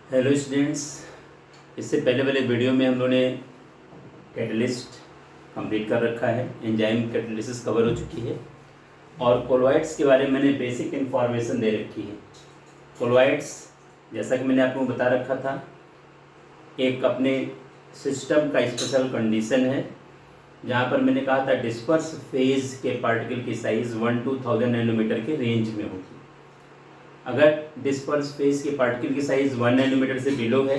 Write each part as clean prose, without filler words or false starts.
Hello students. इससे पहले वाले वीडियो में हम लोगों ने कैटलिस्ट कंप्लीट कर रखा है, एंजाइम कैटलिसिस कवर हो चुकी है और कोलॉइड्स के बारे में मैंने बेसिक इन्फॉर्मेशन दे रखी है। कोलॉइड्स जैसा कि मैंने आपको बता रखा था, एक अपने सिस्टम का स्पेशल कंडीशन है जहाँ पर मैंने कहा था डिस्पर्स फेज के पार्टिकल की साइज़ 1 to 1000 नैनोमीटर के रेंज में होगी। अगर डिस्पर्स फेज के पार्टिकल की साइज़ 1 नैनोमीटर से बिलो है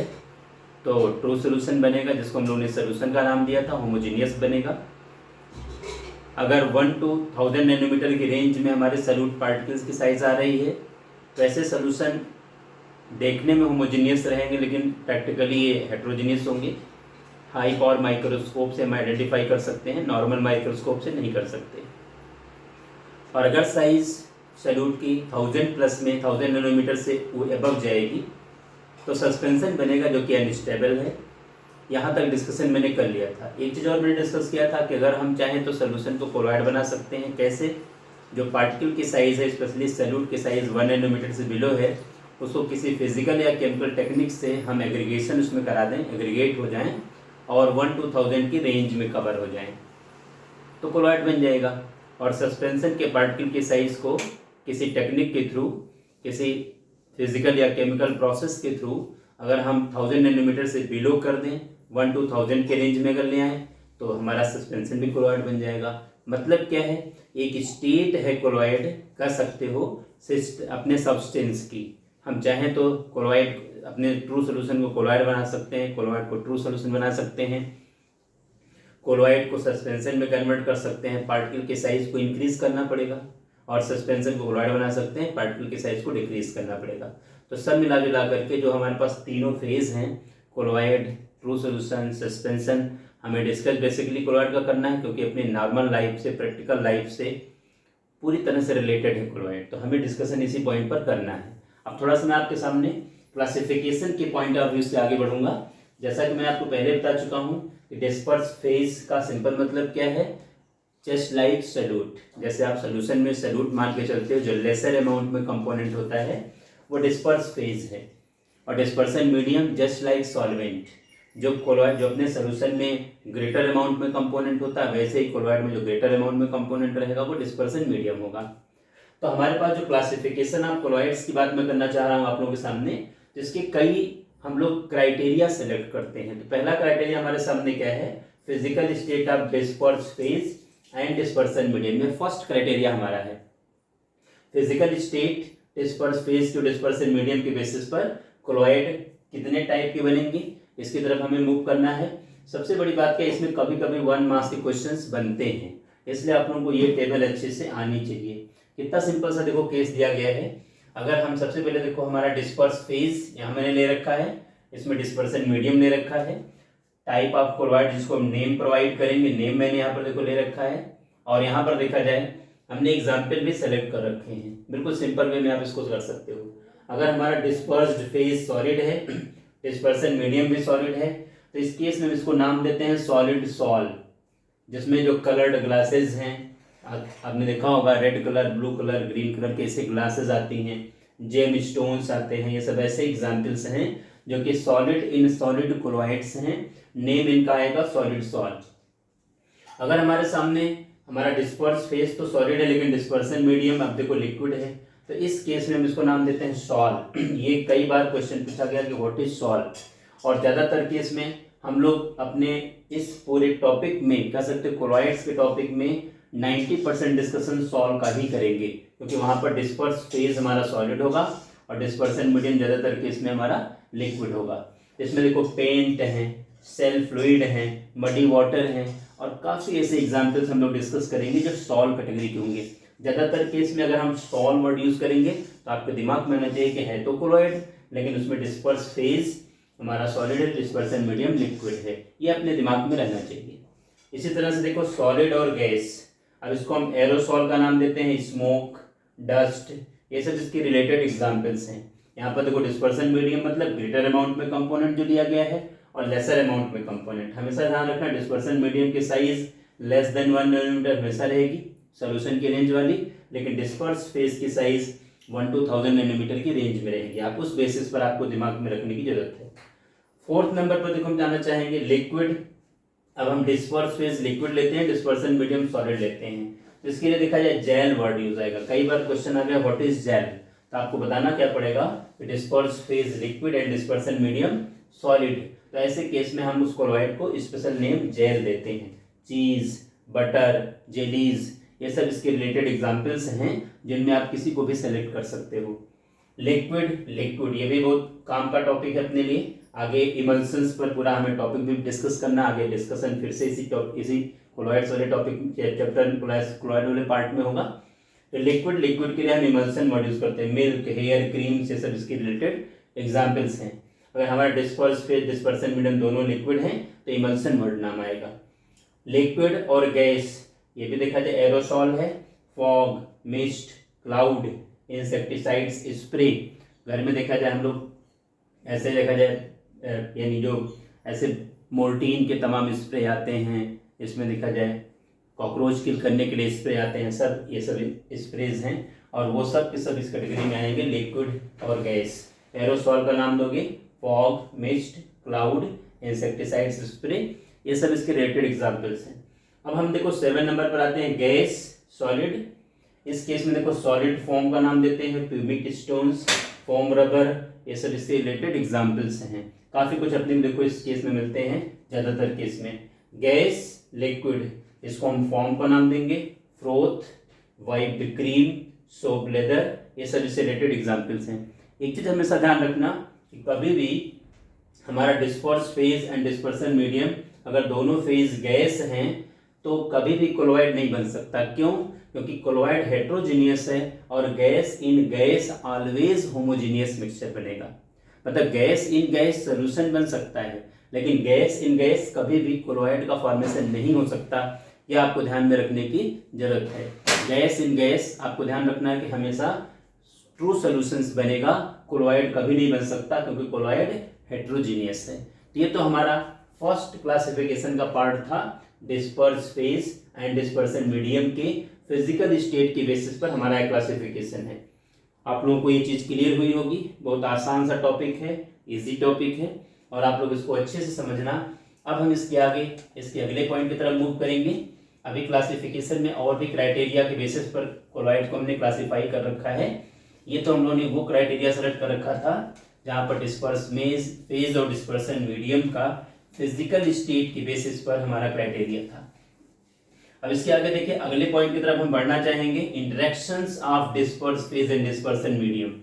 तो ट्रू सोल्यूशन बनेगा, जिसको हम लोगों ने सोल्यूशन का नाम दिया था, होमोजीनियस बनेगा। अगर 1 to 1000 नैनोमीटर की रेंज में हमारे सॉल्यूट पार्टिकल्स की साइज़ आ रही है तो ऐसे सोल्यूशन देखने में होमोजीनियस रहेंगे लेकिन प्रैक्टिकली ये हेट्रोजीनियस होंगे। हाई पावर माइक्रोस्कोप से हम आइडेंटिफाई कर सकते हैं, नॉर्मल माइक्रोस्कोप से नहीं कर सकते। और अगर साइज़ सॉल्यूट की 1000 प्लस में 1000 नैनोमीटर से अबव जाएगी तो सस्पेंशन बनेगा जो कि अनस्टेबल है। यहाँ तक डिस्कशन मैंने कर लिया था। एक चीज़ और मैंने डिस्कस किया था कि अगर हम चाहें तो सोल्यूशन को कोलॉइड बना सकते हैं। कैसे? जो पार्टिकल की साइज़ है, स्पेशली सॉल्यूट की साइज़ 1 नैनोमीटर से बिलो है, उसको किसी फिजिकल या केमिकल टेक्निक से हम एग्रीगेशन उसमें करा दें, एग्रीगेट हो जाएं और 1 to 1000 की रेंज में कवर हो जाएं तो कोलॉइड बन जाएगा। और सस्पेंशन के पार्टिकल की साइज़ को किसी टेक्निक के थ्रू, किसी फिजिकल या केमिकल प्रोसेस के थ्रू अगर हम 1000 नैनोमीटर से बिलो कर दें, 1 to 1000 के रेंज में अगर ले आएँ तो हमारा सस्पेंशन भी कोलॉइड बन जाएगा। मतलब क्या है? एक स्टेट है कोलॉइड, कह सकते हो, अपने सब्सटेंस की। हम चाहें तो कोलॉइड, अपने ट्रू सोल्यूशन को कोलॉइड बना सकते हैं, कोलॉइड को ट्रू सोल्यूशन बना सकते हैं, कोलॉइड को सस्पेंशन में कन्वर्ट कर सकते हैं। पार्टिकल के साइज़ को इंक्रीज करना पड़ेगा और सस्पेंशन को कोलॉइड बना सकते हैं, पार्टिकल के साइज़ को डिक्रीज करना पड़ेगा। तो सब मिला जुला करके जो हमारे पास तीनों फेज हैं, कोलॉइड, ट्रू सोल्यूशन, सस्पेंशन, हमें डिस्कस बेसिकली कोलॉइड का करना है क्योंकि अपनी नॉर्मल लाइफ से, प्रैक्टिकल लाइफ से पूरी तरह से रिलेटेड है कोलॉइड, तो हमें डिस्कशन इसी पॉइंट पर करना है। अब थोड़ा सा मैं आपके सामने क्लासिफिकेशन के पॉइंट ऑफ व्यू से आगे बढ़ूंगा। जैसा कि मैं आपको पहले बता चुका हूँ कि डिस्पर्स फेज का सिंपल मतलब क्या है? Just like solute. जैसे आप सोल्यूशन में सॉल्यूट मान के चलते हो, जो लेसर अमाउंट में कंपोनेंट होता है वो डिस्पर्स फेज है। और dispersion medium just like solvent, जो कोलॉइड, जो अपने सोल्यूशन में ग्रेटर अमाउंट में कंपोनेंट होता है, वैसे ही कोलॉइड में जो ग्रेटर अमाउंट में कंपोनेंट रहेगा वो डिस्पर्सन मीडियम होगा। तो हमारे पास जो क्लासिफिकेशन ऑफ कोलॉइड्स की बात मैं करना चाह रहा हूँ आप लोगों के सामने, जिसके कई हम लोग क्राइटेरिया सेलेक्ट करते हैं। तो पहला क्राइटेरिया हमारे सामने क्या है? Physical state of disperse phase and dispersion medium में फर्स्ट क्राइटेरिया हमारा है physical state disperse phase two dispersion medium के बेसिस पर कोलॉइड कितने टाइप के बनेंगे, इसकी तरफ हमें मूव करना है। सबसे बड़ी बात क्या है, इसमें कभी कभी 1 मार्क्स के क्वेश्चंस बनते हैं, इसलिए आप लोगों को ये टेबल अच्छे से आनी चाहिए। कितना सिंपल सा देखो केस दिया गया है। अगर हम सबसे पहले देखो, हमारा डिस्पर्स फेज यहाँ मैंने ले रखा है, इसमें डिस्पर्सन मीडियम ले रखा है, टाइप ऑफ कोलॉइड जिसको हम नेम प्रोवाइड करेंगे, नेम मैंने यहाँ पर देखो ले रखा है। और यहाँ पर देखा जाए हमने एग्जाम्पल भी सेलेक्ट कर रखे हैं, बिल्कुल सिंपल वे में आप इसको कर सकते हो। अगर हमारा डिस्पर्स्ड फेज सॉलिड है, डिस्पर्सन मीडियम भी सॉलिड है, तो इस केस में इसको नाम देते हैं सॉलिड सॉल, जिसमें जो कलर्ड ग्लासेस हैं, आपने देखा होगा red colour, blue colour, green colour के ऐसे ग्लासेस आती हैं, जेम स्टोन्स आते हैं, ये सब ऐसे एग्जाम्पल्स हैं जो कि सॉलिड इन सॉलिड कोलॉइड्स हैं। नेम इनका आएगा सॉलिड सॉल। अगर हमारे सामने हमारा डिस्पर्स फेज तो सॉलिड है लेकिन डिस्पर्सन मीडियम अब देखो लिक्विड है, तो इस केस में हम इसको नाम देते हैं सॉल। ये कई बार क्वेश्चन पूछा गया कि व्हाट इज सॉल, और ज़्यादातर केस में हम लोग अपने इस पूरे टॉपिक में, कह सकते कोलॉइड्स के टॉपिक में 90% डिस्कशन सॉल का ही करेंगे, क्योंकि वहाँ पर डिस्पर्स फेज हमारा सॉलिड होगा और डिस्पर्सन मीडियम ज़्यादातर केस में हमारा लिक्विड होगा। इसमें देखो पेंट है, सेल फ्लूइड है, मडी वाटर है, और काफ़ी ऐसे एग्जाम्पल्स हम लोग डिस्कस करेंगे जो सॉल कैटेगरी के होंगे। ज़्यादातर केस में अगर हम सॉल वर्ड यूज़ करेंगे तो आपके दिमाग में आना चाहिए कि है तो कोलॉइड, लेकिन उसमें डिस्पर्स फेज हमारा सॉलिड है, डिस्पर्सन मीडियम लिक्विड है, ये अपने दिमाग में रहना चाहिए। इसी तरह से देखो सॉलिड और गैस, अब इसको हम एरोसॉल का नाम देते हैं, स्मोक, डस्ट, ये सब इसके रिलेटेड एग्जाम्पल्स हैं। यहाँ पर देखो डिस्पर्सन मीडियम मतलब ग्रेटर अमाउंट में कंपोनेंट जो दिया गया है और लेसर अमाउंट में कंपोनेंट। हमेशा ध्यान रखना डिस्पर्सन मीडियम की साइज लेस देन 1 नैनोमीटर हमेशा रहेगी सोल्यूशन की रेंज वाली, लेकिन डिस्पर्स फेज की साइज 1-1000 नैनोमीटर की रेंज में रहेगी। आप उस बेसिस पर आपको दिमाग में रखने की जरूरत है। फोर्थ नंबर पर देखो हम जानना चाहेंगे लिक्विड। अब हम डिस्पर्स फेज लिक्विड लेते हैं, डिस्पर्सन मीडियम सॉलिड लेते हैं। तो इसके लिए देखा जाए जेल वर्ड यूज आएगा। कई बार क्वेश्चन आ गया व्हाट इज जेल, तो आपको बताना क्या पड़ेगा, disperse phase liquid and dispersion medium solid. तो ऐसे केस में हम उस कोलॉइड को स्पेशल नेम जेल देते हैं। चीज, बटर, जेलीज, ये सब इसके रिलेटेड एग्जाम्पल्स हैं जिनमें आप किसी को भी सेलेक्ट कर सकते हो। लिक्विड, ये भी बहुत काम का टॉपिक है अपने लिए। आगे इमल्सन्स पर पूरा हमें टॉपिक भी डिस्कस करना, आगे डिस्कशन फिर से इसी कोलॉइड्स वाले टॉपिक चैप्टर कोलॉइड वाले पार्ट में होगा। तो लिक्विड के लिए हम इमल्सन वर्ड यूज करते हैं। मिल्क, हेयर, क्रीम्स, ये सब इसके रिलेटेड एग्जाम्पल्स हैं। अगर हमारा डिस्पर्स फेज डिस्पर्सन मीडियम दोनों लिक्विड हैं तो इमल्सन वर्ड नाम आएगा। लिक्विड और गैस, ये भी देखा जाए एरोसॉल है, fog, mist, cloud, insecticides, spray. घर में देखा जाए हम लोग ऐसे देखा जाए यानी जो ऐसे मोर्टीन के तमाम स्प्रे आते हैं, इसमें देखा जाए कॉकरोच किल करने के लिए स्प्रे आते हैं, सब ये सब स्प्रेज हैं और वो सब के सब इस कैटेगरी में आएंगे लिक्विड और गैस। एरोसॉल का नाम दोगे, fog, mist, cloud, insecticides, spray, ये सब इसके रिलेटेड एग्जाम्पल्स हैं। अब हम देखो 7 नंबर पर आते हैं गैस सॉलिड। इस केस में देखो सॉलिड फॉर्म का नाम देते हैं, प्यूबिक स्टोन्स, फोम रबर, ये सब इससे रिलेटेड एग्जाम्पल्स हैं। काफ़ी कुछ अपने देखो इस केस में मिलते हैं ज़्यादातर केस में। गैस, लिक्विड, इसको हम फॉर्म का नाम देंगे, froth, wiped cream, soap leather, ये सब इससे रिलेटेड एग्जाम्पल्स हैं। एक चीज़ हमेशा ध्यान रखना कि कभी भी हमारा disperse phase and dispersion medium अगर दोनों फेज गैस हैं तो कभी भी कोलॉइड नहीं बन सकता। क्यों? क्योंकि कोलॉइड हेट्रोजीनियस है और gas in gas always homogeneous mixture बनेगा। मतलब गैस इन गैस सोल्यूशन बन सकता है लेकिन गैस इन गैस कभी भी कोलॉइड का फॉर्मेशन नहीं हो सकता। यह आपको ध्यान में रखने की जरूरत है। गैस इन गैस आपको ध्यान रखना है कि हमेशा ट्रू सोल्यूशंस बनेगा, कोलॉइड कभी नहीं बन सकता क्योंकि कोलॉइड हेट्रोजीनियस है। तो ये तो हमारा फर्स्ट क्लासिफिकेशन का पार्ट था, disperse phase and dispersion medium के फिजिकल स्टेट की बेसिस पर हमारा क्लासिफिकेशन है। आप लोगों को ये चीज़ क्लियर हुई होगी। बहुत आसान सा टॉपिक है, इजी टॉपिक है और आप लोग इसको अच्छे से समझना। अब हम इसके अगले पॉइंट की तरफ मूव करेंगे। अभी क्लासिफिकेशन में और भी क्राइटेरिया के बेसिस पर कोलॉइड को हमने क्लासीफाई कर रखा है। ये तो हम लोगों ने वो क्राइटेरिया सेलेक्ट कर रखा था जहाँ पर डिस्पर्स फेज और डिस्पर्सन मीडियम का फिजिकल स्टेट की बेसिस पर हमारा क्राइटेरिया था। अब इसके आगे देखिए, अगले पॉइंट की तरफ हम बढ़ना चाहेंगे, interactions of disperse phase and dispersion medium.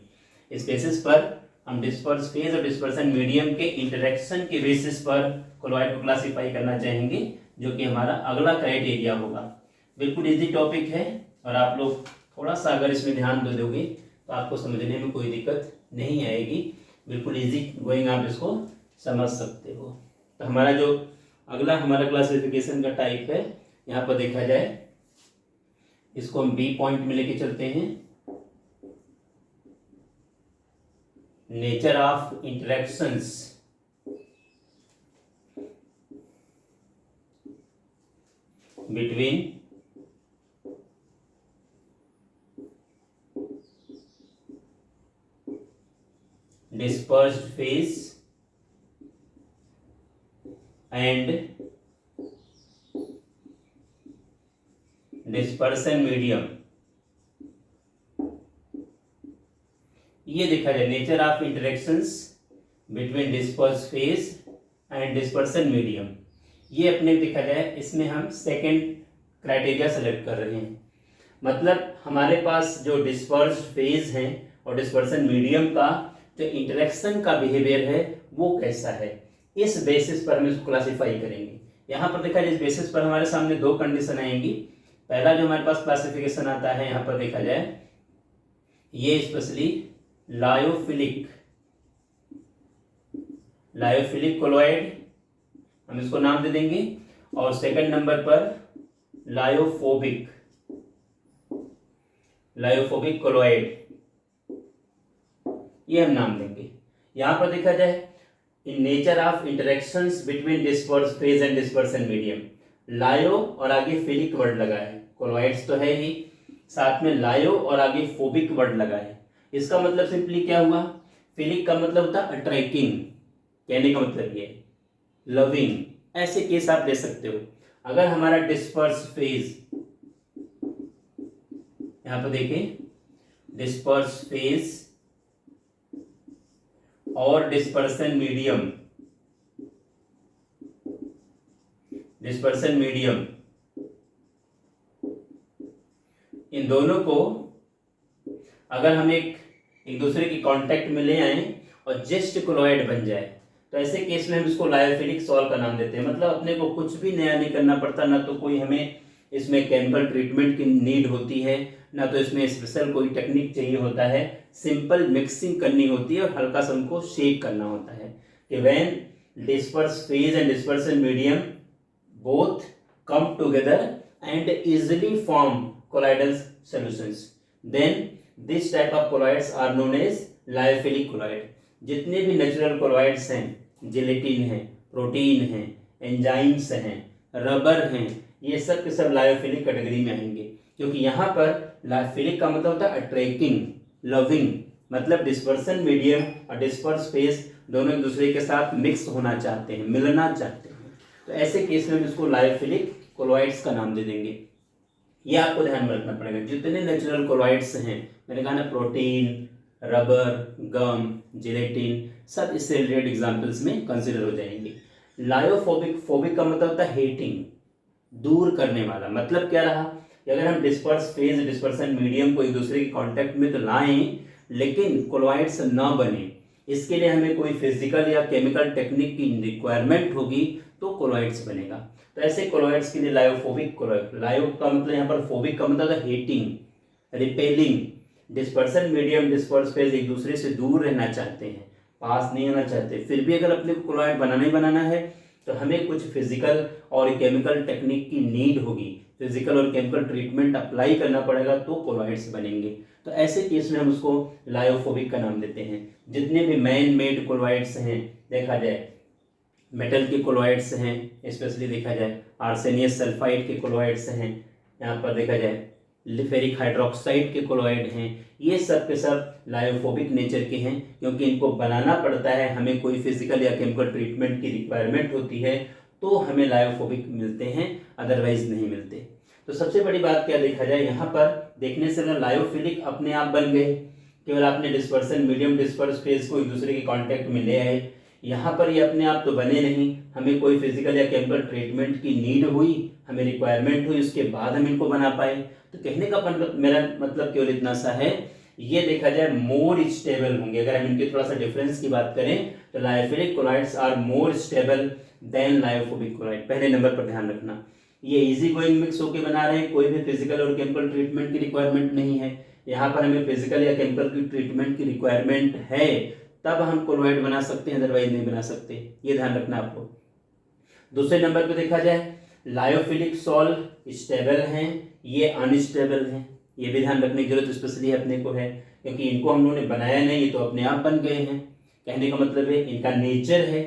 इस बेसिस पर हम डिस्पर्स फेज और डिस्पर्सन मीडियम के इंटरेक्शन के बेसिस पर कोलॉइड को क्लासीफाई करना चाहेंगे, जो कि हमारा अगला क्राइटेरिया होगा। बिल्कुल इजी टॉपिक है और आप लोग थोड़ा सा अगर इसमें ध्यान दे दोगे तो आपको समझने में कोई दिक्कत नहीं आएगी। बिल्कुल इजी गोइंग आप इसको समझ सकते हो। तो हमारा जो अगला हमारा क्लासिफिकेशन का टाइप है, यहाँ पर देखा जाए इसको हम बी पॉइंट में लेके चलते हैं, nature of interactions between dispersed phase and dispersion medium। ये देखा जाए nature of interactions between disperse phase and dispersion medium, ये अपने देखा जाए इसमें हम सेकेंड क्राइटेरिया सेलेक्ट कर रहे हैं। मतलब हमारे पास जो डिस्पर्स फेज है और डिस्पर्सन मीडियम का जो इंटरेक्शन का बिहेवियर है वो कैसा है, इस बेसिस पर हम इसको क्लासीफाई करेंगे। यहाँ पर देखा जाए इस बेसिस पर हमारे सामने दो कंडीशन आएंगी। पहला जो हमारे पास क्लासिफिकेशन आता है, यहाँ पर देखा जाए ये स्पेशली लायोफिलिक कोलॉइड, हम इसको नाम दे देंगे, और सेकंड नंबर पर लायोफोबिक कोलॉइड, ये हम नाम देंगे। यहां पर देखा जाए in nature of interactions between disperse phase and dispersion medium, लायो और आगे फिलिक वर्ड लगा है, कोलॉइड्स तो है ही, साथ में लायो और आगे फोबिक वर्ड लगा है। इसका मतलब सिंपली क्या हुआ, फिलिक का मतलब होता है अट्रैक्टिंग, कहने का मतलब ये लविंग, ऐसे केस आप ले सकते हो। अगर हमारा डिस्पर्स फेज, यहां पर देखें डिस्पर्स फेज और डिस्पर्सन मीडियम, डिस्पर्सन मीडियम, इन दोनों को अगर हम एक दूसरे के कांटेक्ट में ले आए और जस्ट कोलॉइड बन जाए, तो ऐसे केस में हम इसको लायोफिलिक सॉल्व का नाम देते हैं। मतलब अपने को कुछ भी नया नहीं करना पड़ता, ना तो कोई हमें इसमें केमिकल ट्रीटमेंट की नीड होती है, ना तो इसमें स्पेशल कोई टेक्निक चाहिए होता है, सिंपल मिक्सिंग करनी होती है और हल्का सा उनको शेक करना होता है कि when disperse phase and dispersion medium both come together and easily form colloidal solutions, then this type of colloids are known as lyophilic colloid। जितने भी नेचुरल कोलॉइड्स हैं, जिलेटिन है, प्रोटीन है, एंजाइम्स हैं, रबर हैं, ये सब के सब लायोफिलिक कैटेगरी में आएंगे, क्योंकि यहाँ पर लायोफिलिक का मतलब होता है अट्रैक्टिंग, लविंग, मतलब डिस्पर्सन मीडियम और डिस्पर्स फेज दोनों एक दूसरे के साथ मिक्स होना चाहते हैं, मिलना चाहते हैं। तो ऐसे केस में हम इसको लायोफिलिक कोलॉइड्स का नाम दे देंगे। ये आपको ध्यान में रखना पड़ेगा। जितने नेचुरल कोलॉइड्स हैं, मैंने कहा ना प्रोटीन, रबर, गम, जिलेटिन, सब इससे रिलेटेड एग्जांपल्स में कंसिडर हो जाएंगे। लायोफोबिक, फोबिक का मतलब होता है हेटिंग, दूर करने वाला। मतलब क्या रहा कि अगर हम डिस्पर्स फेज डिस्पर्सन मीडियम को एक दूसरे के कांटेक्ट में तो लाएं, लेकिन कोलॉइड्स ना बने, इसके लिए हमें कोई फिजिकल या केमिकल टेक्निक की रिक्वायरमेंट होगी तो कोलॉइड्स बनेगा। तो ऐसे कोलॉइड्स के लिए लायोफोबिक कोलॉइड, लायो का मतलब यहाँ पर फोबिक का मतलब hating, repelling, dispersion medium disperse phase एक दूसरे से दूर रहना चाहते हैं, पास नहीं आना चाहते। फिर भी अगर अपने को कोलॉइड बनाना ही बनाना है तो हमें कुछ फिजिकल और केमिकल टेक्निक की नीड होगी, फिजिकल और केमिकल ट्रीटमेंट अप्लाई करना पड़ेगा तो कोलॉइड्स बनेंगे। तो ऐसे केस में हम उसको लायोफोबिक का नाम देते हैं। जितने भी मैन मेड कोलॉइड्स हैं, देखा जाए मेटल के कोलॉइड्स हैं, स्पेशली देखा जाए आर्सेनियस सल्फाइड के कोलॉइड्स हैं, यहाँ पर देखा जाए लिफेरिक हाइड्रोक्साइड के कोलॉइड हैं, ये सब के सब लायोफोबिक नेचर के हैं, क्योंकि इनको बनाना पड़ता है, हमें कोई फिजिकल या केमिकल ट्रीटमेंट की रिक्वायरमेंट होती है तो हमें लायोफोबिक मिलते हैं, अदरवाइज नहीं मिलते। तो सबसे बड़ी बात क्या देखा जाए, यहाँ पर देखने से ना लायोफिलिक अपने आप बन गए, केवल आपने डिस्पर्सन मीडियम डिस्पर्स फेज को एक दूसरे के कांटेक्ट में ले आए। यहाँ पर ये अपने आप तो बने नहीं, हमें कोई फिजिकल या केमिकल ट्रीटमेंट की नीड हुई, हमें रिक्वायरमेंट हुई, उसके बाद हम इनको बना पाए। तो कहने का मेरा मतलब केवल इतना सा है, ये देखा जाए मोर स्टेबल होंगे। अगर हम इनके थोड़ा सा डिफरेंस की बात करें तो lyophilic colloids are more stable than lyophobic colloid, पहले नंबर पर ध्यान रखना। ये इजी गोइंग मिक्स होकर बना रहे हैं, कोई भी फिजिकल और केमिकल ट्रीटमेंट की रिक्वायरमेंट नहीं है। यहाँ पर हमें फिजिकल या केमिकल की ट्रीटमेंट की रिक्वायरमेंट है तब हम कोलॉइड बना सकते हैं, अदरवाइज नहीं बना सकते, ये ध्यान रखना आपको। दूसरे नंबर पे देखा जाए लायोफिलिक सॉल्ट स्टेबल हैं, ये अनस्टेबल हैं, ये भी ध्यान रखने की जरूरत स्पेशली अपने को है, क्योंकि इनको हम लोगों ने बनाया नहीं, ये तो अपने आप बन गए हैं। कहने का मतलब है इनका नेचर है।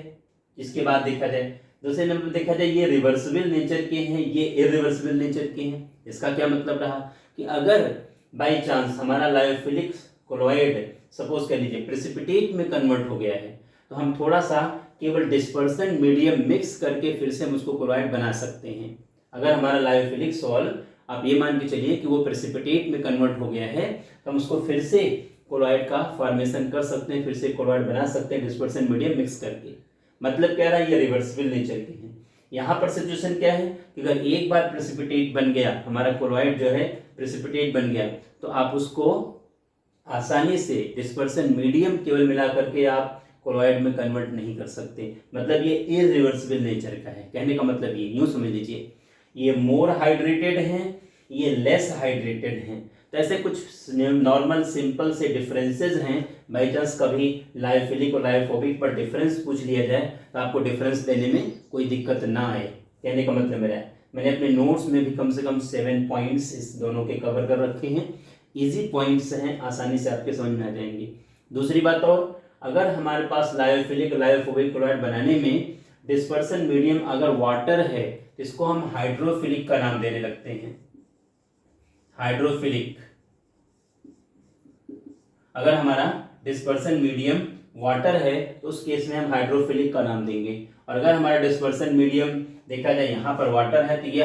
इसके बाद देखा जाए दूसरे नंबर पर देखा जाए ये रिवर्सिबल नेचर के हैं, ये इरिवर्सिबल नेचर के हैं। इसका क्या मतलब रहा कि अगर बाई चांस हमारा लायोफिलिक कोलॉइड सपोज कर लीजिए प्रेसिपिटेट में कन्वर्ट हो गया है, तो हम थोड़ा सा केवल डिस्पर्सन मीडियम मिक्स करके फिर से हम उसको कोलॉइड बना सकते हैं। अगर हमारा लायोफिलिक सॉल्ट आप ये मान के चलिए कि वो प्रेसिपिटेट में कन्वर्ट हो गया है, तो हम उसको फिर से कोलॉइड का फॉर्मेशन कर सकते हैं, फिर से कोलॉइड बना सकते हैं डिस्पर्सन मीडियम मिक्स करके। मतलब क्या रहा, ये रिवर्सिबल नेचर के हैं। यहाँ पर सिचुएशन क्या है कि अगर एक बार प्रेसिपिटेट बन गया, हमारा कोलॉइड जो है प्रेसिपिटेट बन गया, तो आप उसको आसानी से डिस्पर्सन मीडियम केवल मिला करके आप कोलॉइड में कन्वर्ट नहीं कर सकते। मतलब ये इरिवर्सिबल नेचर का है। कहने का मतलब ये यूं समझ लीजिए, ये मोर हाइड्रेटेड हैं, ये लेस हाइड्रेटेड हैं। तो ऐसे कुछ नॉर्मल सिंपल से डिफरेंसेस हैं। बाई चांस कभी लायोफिलिक और लायोफोबिक पर डिफरेंस पूछ लिया जाए तो आपको डिफरेंस देने में कोई दिक्कत ना आए। कहने का मतलब मेरा है, मैंने अपने नोट्स में भी कम से कम 7 पॉइंट्स इस दोनों के कवर कर रखे हैं। इजी पॉइंट्स हैं, आसानी से आपके समझ में आ जाएंगे। दूसरी बात और, अगर हमारे पास लायोफिलिक लायोफोबिक क्लोराइड बनाने में डिस्पर्सन मीडियम अगर वाटर है तो इसको हम हाइड्रोफिलिक का नाम देने लगते हैं। हाइड्रोफिलिक, अगर हमारा डिस्पर्सन मीडियम वाटर है तो उस केस में हम हाइड्रोफिलिक का नाम देंगे, और अगर हमारा डिस्पर्सन मीडियम देखा जाए यहाँ पर वाटर है तो ये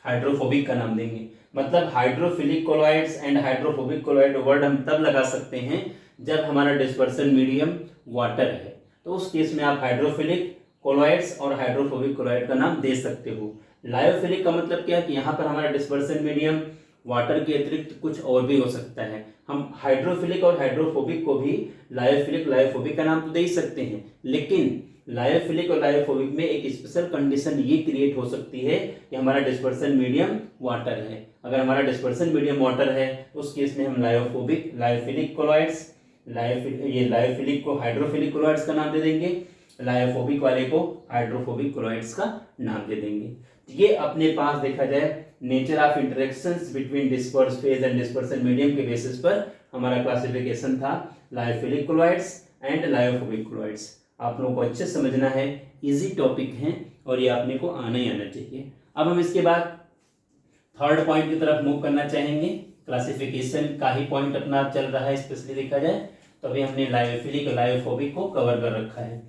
हाइड्रोफोबिक का नाम देंगे। मतलब hydrophilic colloids and hydrophobic colloid word हम तब लगा सकते हैं जब हमारा डिस्पर्सन मीडियम वाटर है, तो उस केस में आप हाइड्रोफिलिक कोलॉइड्स और हाइड्रोफोबिक कोलॉइड का नाम दे सकते हो। लायोफिलिक का मतलब क्या है कि यहाँ पर हमारा डिस्पर्सन मीडियम वाटर के अतिरिक्त कुछ और भी हो सकता है। हम हाइड्रोफिलिक और हाइड्रोफोबिक को भी लायोफिलिक लायोफोबिक का नाम तो दे ही सकते हैं, लेकिन लायोफिलिक और लायोफोबिक में एक स्पेशल कंडीशन ये क्रिएट हो सकती है कि हमारा डिस्पर्सन मीडियम वाटर है। अगर हमारा डिस्पर्सन मीडियम वाटर है तो उस केस में हम लायोफिलिक कोलॉइड्स लायोफिलिक को हाइड्रोफिलिक कोलॉइड्स का नाम दे देंगे, लायोफोबिक वाले को हाइड्रोफोबिक कोलॉइड्स का नाम दे देंगे। ये अपने पास देखा जाए nature of interactions between disperse phase and dispersion medium के बेसिस पर हमारा क्लासिफिकेशन था lyophilic colloids and lyophobic colloids. आप लोगों को अच्छे समझना है, इजी टॉपिक है और ये आपने को आना ही आना चाहिए। अब हम इसके बाद थर्ड पॉइंट की तरफ मूव करना चाहेंगे। क्लासिफिकेशन का ही पॉइंट अपना चल रहा है, स्पेशली देखा जाए तो अभी हमने लायोफिलिक और लायोफोबिक को कवर कर रखा है।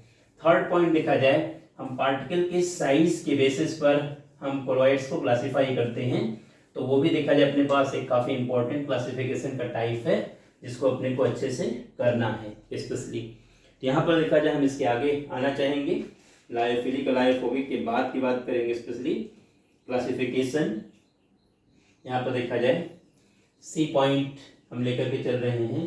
थर्ड पॉइंट देखा जाए हम पार्टिकल के साइज के बेसिस पर हम कोलॉइड्स को क्लासीफाई करते हैं, तो वो भी देखा जाए अपने पास एक काफ़ी इंपॉर्टेंट क्लासिफिकेशन का टाइप है जिसको अपने को अच्छे से करना है स्पेशली। यहाँ पर देखा जाए हम इसके आगे आना चाहेंगे, लायोफिलिक और लायोफोबिक के बाद की बात करेंगे स्पेशली क्लासिफिकेशन। यहाँ पर देखा जाए सी पॉइंट हम लेकर के चल रहे हैं।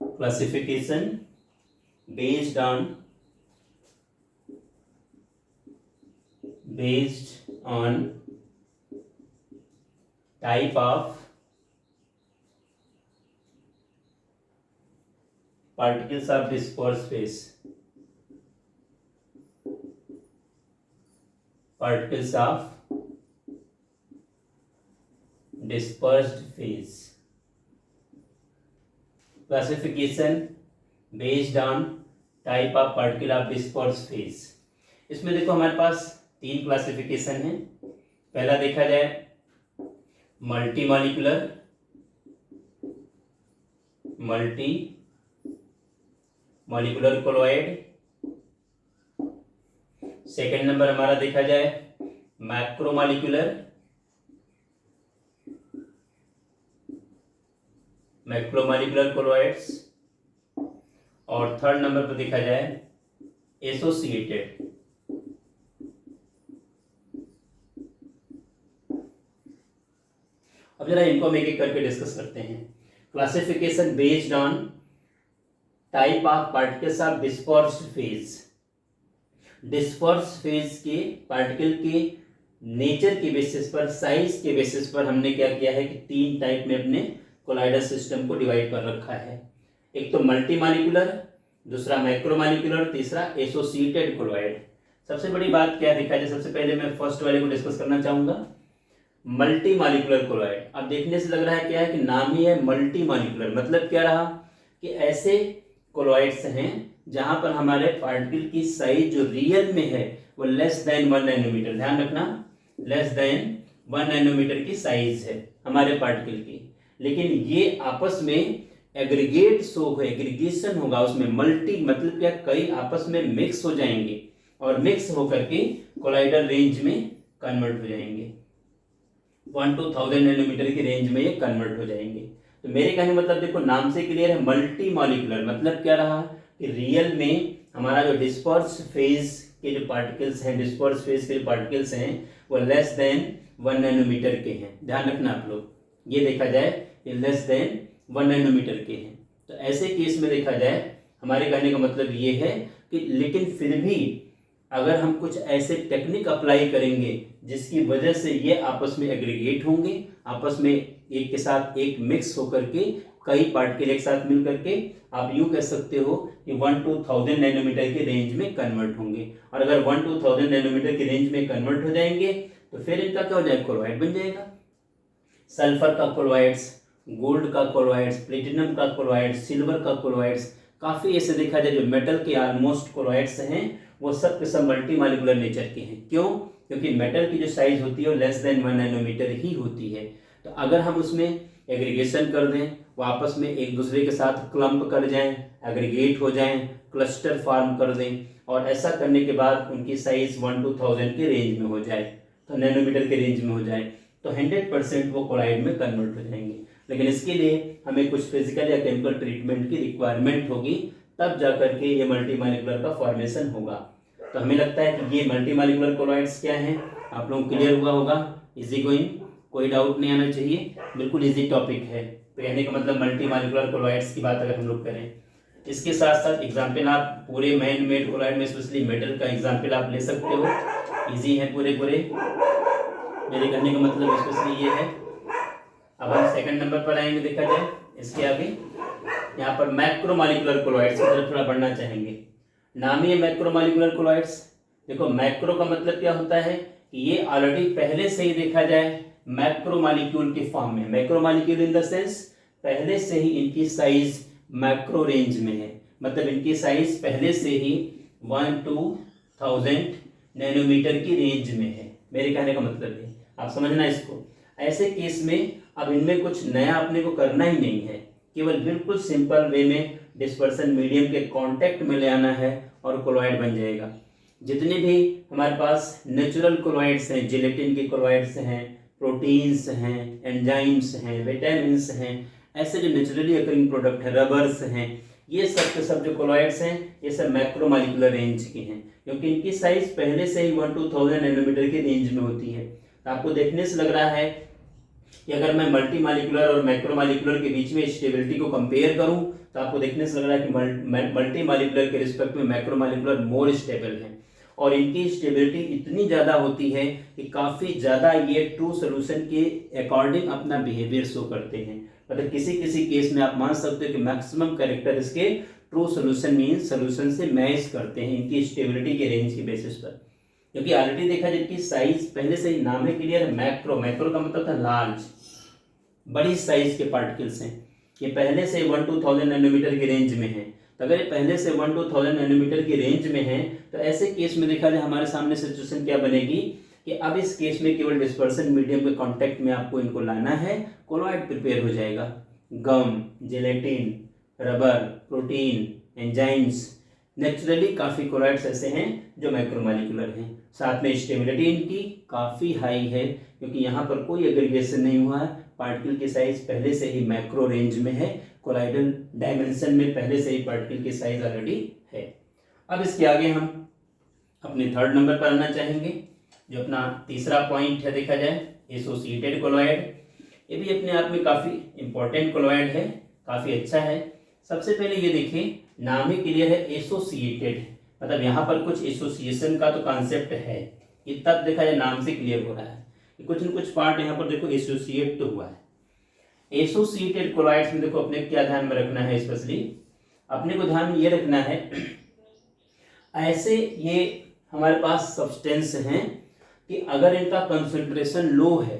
Classification based on type of particles of dispersed phase, particles of dispersed phase, classification based on type of particle of dispersed phase। इसमें देखो हमारे पास 3 क्लासिफिकेशन है। पहला देखा जाए multi molecular colloid. Second number हमारा देखा जाए मैक्रोमॉलिक्यूलर कोलॉइड्स, और थर्ड नंबर पर देखा जाए एसोसिएटेड। अब जरा इनको हम एक एक करके डिस्कस करते हैं। Classification based on type of particles of dispersed phase. Dispersed phase के पार्टिकल के नेचर के बेसिस पर, साइज के बेसिस पर हमने क्या किया है कि 3 टाइप में अपने कोलाइडल सिस्टम को डिवाइड कर रखा है। एक तो मल्टी मॉलिक्यूलर, दूसरा मैक्रोमॉलिक्यूलर, तीसरा एसोसिएटेड कोलॉइड। सबसे बड़ी बात क्या दिखा जाए, सबसे पहले मैं फर्स्ट वाले को डिस्कस करना चाहूंगा, मल्टी मॉलिक्यूलर कोलॉइड। अब देखने से लग रहा है क्या है कि नाम ही है मल्टी मॉलिक्यूलर, मतलब क्या रहा कि ऐसे कोलॉइड्स हैं जहां पर हमारे पार्टिकल की साइज जो रियल में है वो लेस देन 1 नैनोमीटर, ध्यान रखना लेस देन 1 नैनोमीटर की साइज है हमारे पार्टिकल की, लेकिन ये आपस में एग्रीगेशन होगा उसमें। मल्टी मतलब क्या, कई आपस में मिक्स हो जाएंगे और मिक्स होकर के कोलाइडल रेंज में कन्वर्ट हो जाएंगे। 1 to 1000 नैनोमीटर की रेंज में ये कन्वर्ट हो जाएंगे। तो मेरे कहने मतलब देखो नाम से क्लियर है, मल्टी मॉलिक्यूलर मतलब क्या रहा कि रियल में हमारा जो डिस्पर्स फेज के जो पार्टिकल्स हैं, डिस्पर्स फेज के जो पार्टिकल्स हैं वो लेस देन 1 नैनोमीटर के हैं। ध्यान रखना आप लोग, ये देखा जाए ये लेस देन 1 नैनोमीटर के हैं। तो ऐसे केस में देखा जाए हमारे कहने का मतलब ये है कि लेकिन फिर भी अगर हम कुछ ऐसे टेक्निक अप्लाई करेंगे जिसकी वजह से ये आपस में एग्रीगेट होंगे, आपस में एक के साथ एक मिक्स होकर के कई पार्टिकल एक साथ मिल करके आप यूँ कह सकते हो कि 1 to 1000 नैनोमीटर की रेंज में कन्वर्ट होंगे। और अगर 1 to 1000 नैनोमीटर की रेंज में कन्वर्ट हो जाएंगे तो फिर इनका क्या हो जाएगा, क्लोराइड बन जाएगा। सल्फर का क्लोराइड्स, गोल्ड का क्लोराइड्स, प्लेटिनम का क्लोराइड्स, सिल्वर का क्लोराइड्स, काफ़ी ऐसे देखा जाए जो मेटल के ऑलमोस्ट क्लोराइड्स हैं वो सब के सब मल्टी मालिकुलर नेचर के हैं। क्यों? क्योंकि मेटल की जो साइज होती है वो लेस देन 1 नैनोमीटर ही होती है। तो अगर हम उसमें एग्रीगेशन कर दें, वो आपस में एक दूसरे के साथ क्लम्प कर जाएं, एग्रीगेट हो जाएं, क्लस्टर फॉर्म कर दें, और ऐसा करने के बाद उनकी साइज 1 to 1000 के रेंज में हो जाए, तो नैनोमीटर के रेंज में हो जाए, तो 100% वो कोलाइड में कन्वर्ट हो जाएंगे। लेकिन इसके लिए हमें कुछ फिजिकल या केमिकल ट्रीटमेंट की रिक्वायरमेंट होगी, तब जाकर के ये मल्टी मालिकुलर का फॉर्मेशन होगा। तो हमें लगता है कि ये मल्टी मालिकुलर कोलॉइड्स क्या हैं, आप लोगों को क्लियर हुआ होगा। इजी गोइंग, कोई डाउट नहीं आना चाहिए, बिल्कुल इजी टॉपिक है। तो कहने का मतलब मल्टी मालिकुलर कोलॉइड्स की बात अगर हम लोग करें, इसके साथ साथ एग्जाम्पल आप पूरे मैन मेड कोलॉइड में स्पेशली मेटल का एग्जाम्पल आप ले सकते हो, इजी है पूरे मेरे कहने का मतलब स्पेशली ये है। अब हम सेकंड नंबर पर आएंगे, देखा जाए इसके आगे यहाँ पर मैक्रोमोलिकुलर कोलॉइड्स की तरफ थोड़ा बढ़ना चाहेंगे। नाम ही है मैक्रोमोलिकुलर कोलॉइड्स। देखो मैक्रो का मतलब क्या होता है कि ये ऑलरेडी पहले से ही देखा जाए मैक्रोमोलिक्यूल के फॉर्म में, मैक्रोमोलिक्यूल इन द सेंस पहले से ही इनकी साइज मैक्रो रेंज में है, मतलब इनकी साइज पहले से ही 1 to 1000 नैनोमीटर की रेंज में है। मेरे कहने का मतलब है, आप समझना इसको। ऐसे केस में अब इनमें कुछ नया अपने को करना ही नहीं है, केवल बिल्कुल सिंपल वे में डिस्पर्सन मीडियम के कांटेक्ट में ले आना है और कोलॉइड बन जाएगा। जितने भी हमारे पास नेचुरल कोलॉइड्स हैं, जिलेटिन के कोलॉइड्स हैं, प्रोटीन्स हैं, एंजाइम्स हैं, विटामिन्स हैं, ऐसे जो नेचुरली अकरिंग प्रोडक्ट है, रबर्स हैं, ये सब के सब जो कोलॉइड्स हैं ये सब मैक्रोमोलिकुलर रेंज के हैं, क्योंकि इनकी साइज पहले से ही 1 to 1000 नैनोमीटर की रेंज में होती है। तो आपको देखने से लग रहा है कि अगर मैं मल्टी मालिकुलर और मैक्रोमोलिकुलर के बीच में स्टेबिलिटी को कंपेयर करूं, तो आपको देखने से लग रहा है कि मल्टी मालिकुलर के रिस्पेक्ट में मैक्रोमोलिकुलर मोर स्टेबल है, और इनकी स्टेबिलिटी इतनी ज़्यादा होती है कि काफ़ी ज़्यादा ये ट्रू सोल्यूशन के अकॉर्डिंग अपना बिहेवियर शो करते हैं। मतलब किसी किसी केस में आप मान सकते हो कि मैक्सिमम कैरेक्टर इसके ट्रू सोल्यूशन मीन्स सोल्यूशन से मैच करते हैं इनकी स्टेबिलिटी के रेंज के बेसिस पर। क्योंकि ऑलरेडी देखा जिनकी साइज पहले से ही नाम है क्लियर है, मैक्रो का मतलब था लार्ज, बड़ी साइज के पार्टिकल्स हैं, ये पहले से 1 to 1000 नैनोमीटर की रेंज में है। तो अगर ये पहले से 1 to 1000 नैनोमीटर की रेंज में है, तो ऐसे केस में देखा जाए हमारे सामने सिचुएशन क्या बनेगी कि अब इस केस में केवल डिस्पर्सन मीडियम के कांटेक्ट में आपको इनको लाना है, कोलॉइड प्रिपेयर हो जाएगा। Gum, gelatin, rubber, protein, enzymes, naturally काफ़ी कोलॉइड्स ऐसे हैं जो मैक्रोमोलिकुलर हैं। साथ में स्टेबिलिटी इनकी काफ़ी हाई है, क्योंकि यहाँ पर कोई एग्रीगेशन नहीं हुआ है, पार्टिकल की साइज पहले से ही मैक्रो रेंज में है, कोलाइडल डायमेंशन में पहले से ही पार्टिकल की साइज ऑलरेडी है। अब इसके आगे हम अपने थर्ड नंबर पर आना चाहेंगे, जो अपना तीसरा पॉइंट है देखा जाए एसोसिएटेड कोलॉइड। ये भी अपने आप में काफ़ी इंपॉर्टेंट कोलॉइड है, काफ़ी अच्छा है। सबसे पहले ये देखिए नाम ही क्लियर है एसोसिएटेड, मतलब यहाँ पर कुछ एसोसिएशन का तो कॉन्सेप्ट है, ये तब देखा जाए नाम से क्लियर हो रहा है कि कुछ न कुछ पार्ट यहाँ पर देखो एसोसिएट तो हुआ है। एसोसिएटेड कोलॉइड्स में देखो अपने क्या ध्यान में रखना है, स्पेशली अपने को ध्यान में ये रखना है ऐसे ये हमारे पास सब्सटेंस हैं कि अगर इनका कंसंट्रेशन लो है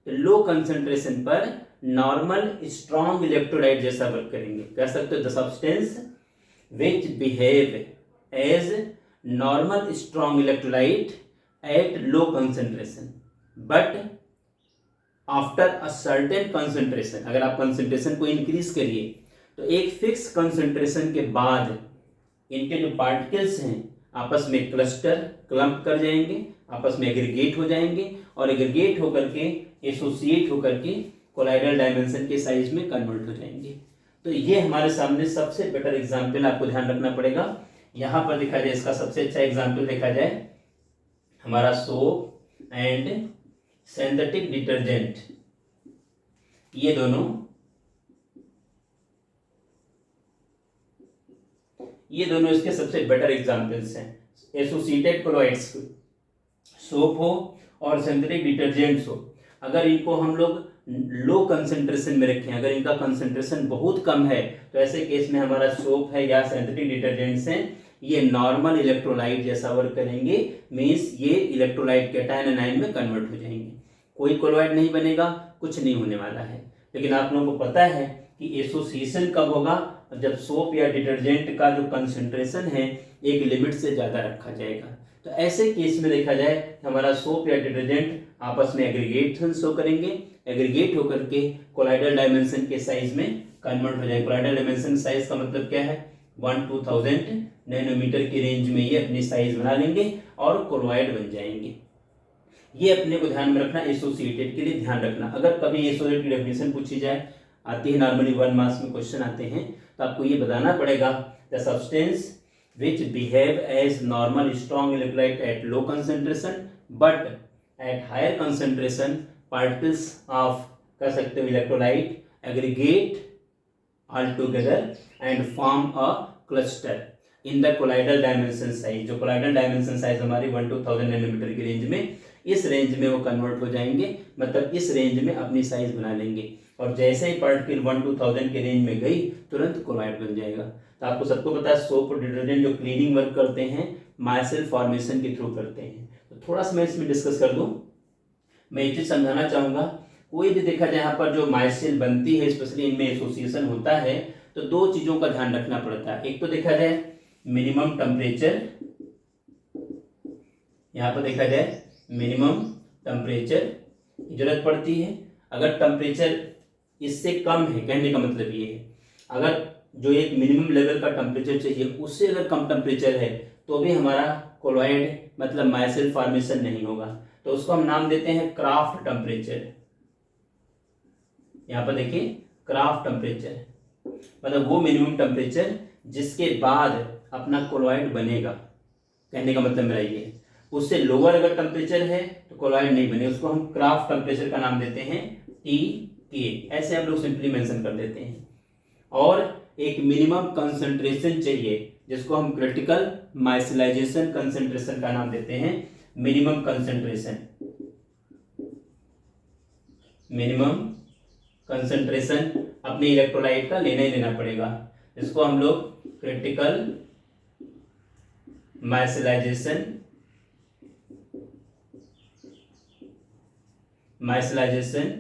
तो लो कंसंट्रेशन पर नॉर्मल स्ट्रॉन्ग इलेक्ट्रोलाइट जैसा वर्क करेंगे। कह सकते हो the substance which behave as normal strong electrolyte at low concentration but after a certain concentration. अगर आप कंसंट्रेशन को इंक्रीज करिए तो एक फिक्स कंसंट्रेशन के बाद इनके जो पार्टिकल्स हैं आपस में क्लम्प कर जाएंगे, आपस में एग्रीगेट हो जाएंगे, और एग्रीगेट होकर के एसोसिएट होकर के कोलाइडल डायमेंशन के साइज में कन्वर्ट हो जाएंगे। तो ये हमारे सामने सबसे बेटर एग्जाम्पल आपको ध्यान रखना पड़ेगा। यहाँ पर देखा जाए इसका सबसे अच्छा एग्जाम्पल देखा जाए हमारा सोप एंड सिंथेटिक डिटर्जेंट, ये दोनों इसके सबसे बेटर एग्जाम्पल्स हैं। एसोसिएटेड कोलॉइड्स, सोप हो और सिंथेटिक डिटर्जेंट्स हो, अगर इनको हम लोग लो कंसंट्रेशन में रखें, अगर इनका कंसंट्रेशन बहुत कम है, तो ऐसे केस में हमारा सोप है या सिंथेटिक डिटर्जेंट्स हैं ये नॉर्मल इलेक्ट्रोलाइट जैसा वर्क करेंगे, मीन्स ये इलेक्ट्रोलाइट कैटायन एनायन में कन्वर्ट हो जाएंगे। कोई कोलॉइड नहीं बनेगा, कुछ नहीं होने वाला है। लेकिन आप लोगों को पता है कि एसोसिएशन कब होगा, जब सोप या डिटर्जेंट का जो कंसंट्रेशन है एक लिमिट से ज़्यादा रखा जाएगा। तो ऐसे केस में देखा जाए हमारा सोप या डिटर्जेंट आपस में एग्रीगेशन शो करेंगे, एग्रीगेट होकर के कोलाइडल डायमेंशन के साइज में कन्वर्ट हो जाएंगे। कोलाइडल डायमेंशन साइज का मतलब क्या है, 1-2000 नैनोमीटर की रेंज में ये अपनी साइज बना लेंगे और कोलॉइड बन जाएंगे। ये अपने को ध्यान में रखना, एसोसिएटेड के लिए ध्यान रखना। अगर कभी एसोसिएटेड की डेफिनेशन पूछी जाए, आती है नॉर्मली 1 मार्क्स में क्वेश्चन आते हैं, तो आपको ये बताना पड़ेगा the substance which behave as normal strong electrolyte at low concentration but at higher concentration particles of कह सकते हो electrolyte aggregate all together and form a cluster in the colloidal dimension size। जो colloidal dimension size हमारी 1-1000 nanometre की range में, इस range में वो कन्वर्ट हो जाएंगे, मतलब इस रेंज में अपनी साइज बना लेंगे और जैसे ही पार्टिकल 1-2000 के रेंज में गई तुरंत कोलॉइड बन जाएगा। तो आपको सबको पता है सोप और डिटर्जेंट जो क्लीनिंग वर्क करते हैं माइसेल फॉर्मेशन के थ्रू करते हैं। तो थोड़ा सा मैं इसमें डिस्कस कर दूं। मैं एक चीज समझाना चाहूंगा, कोई भी देखा जाए यहाँ पर जो माइसेल बनती है स्पेशली इनमें एसोसिएशन होता है तो दो चीजों का ध्यान रखना पड़ता है। एक तो देखा जाए मिनिमम टेम्परेचर, यहाँ पर देखा जाए मिनिमम टेम्परेचर की जरूरत पड़ती है। अगर टेम्परेचर इससे कम है, कहने का मतलब ये है अगर जो एक मिनिमम लेवल का टेम्परेचर चाहिए उससे अगर कम टेम्परेचर है तो भी हमारा कोलॉइड मतलब माइसेल फॉर्मेशन नहीं होगा। तो उसको हम नाम देते हैं क्राफ्ट टेम्परेचर। यहाँ पर देखिए क्राफ्ट टेम्परेचर मतलब वो मिनिमम टेम्परेचर जिसके बाद अपना कोलॉइड बनेगा, कहने का मतलब मेरा ये है। उससे लोअर अगर टेम्परेचर है तो कोलॉइड नहीं बने, उसको हम क्राफ्ट टेम्परेचर का नाम देते हैं TK, ऐसे हम लोग सिंपली मेंशन कर देते हैं। और एक मिनिमम कंसंट्रेशन चाहिए जिसको हम क्रिटिकल माइसिलाइजेशन कंसंट्रेशन का नाम देते हैं मिनिमम कंसंट्रेशन। मिनिमम कंसंट्रेशन अपने इलेक्ट्रोलाइट का लेना ही लेना पड़ेगा, इसको हम लोग क्रिटिकल माइसिलाइजेशन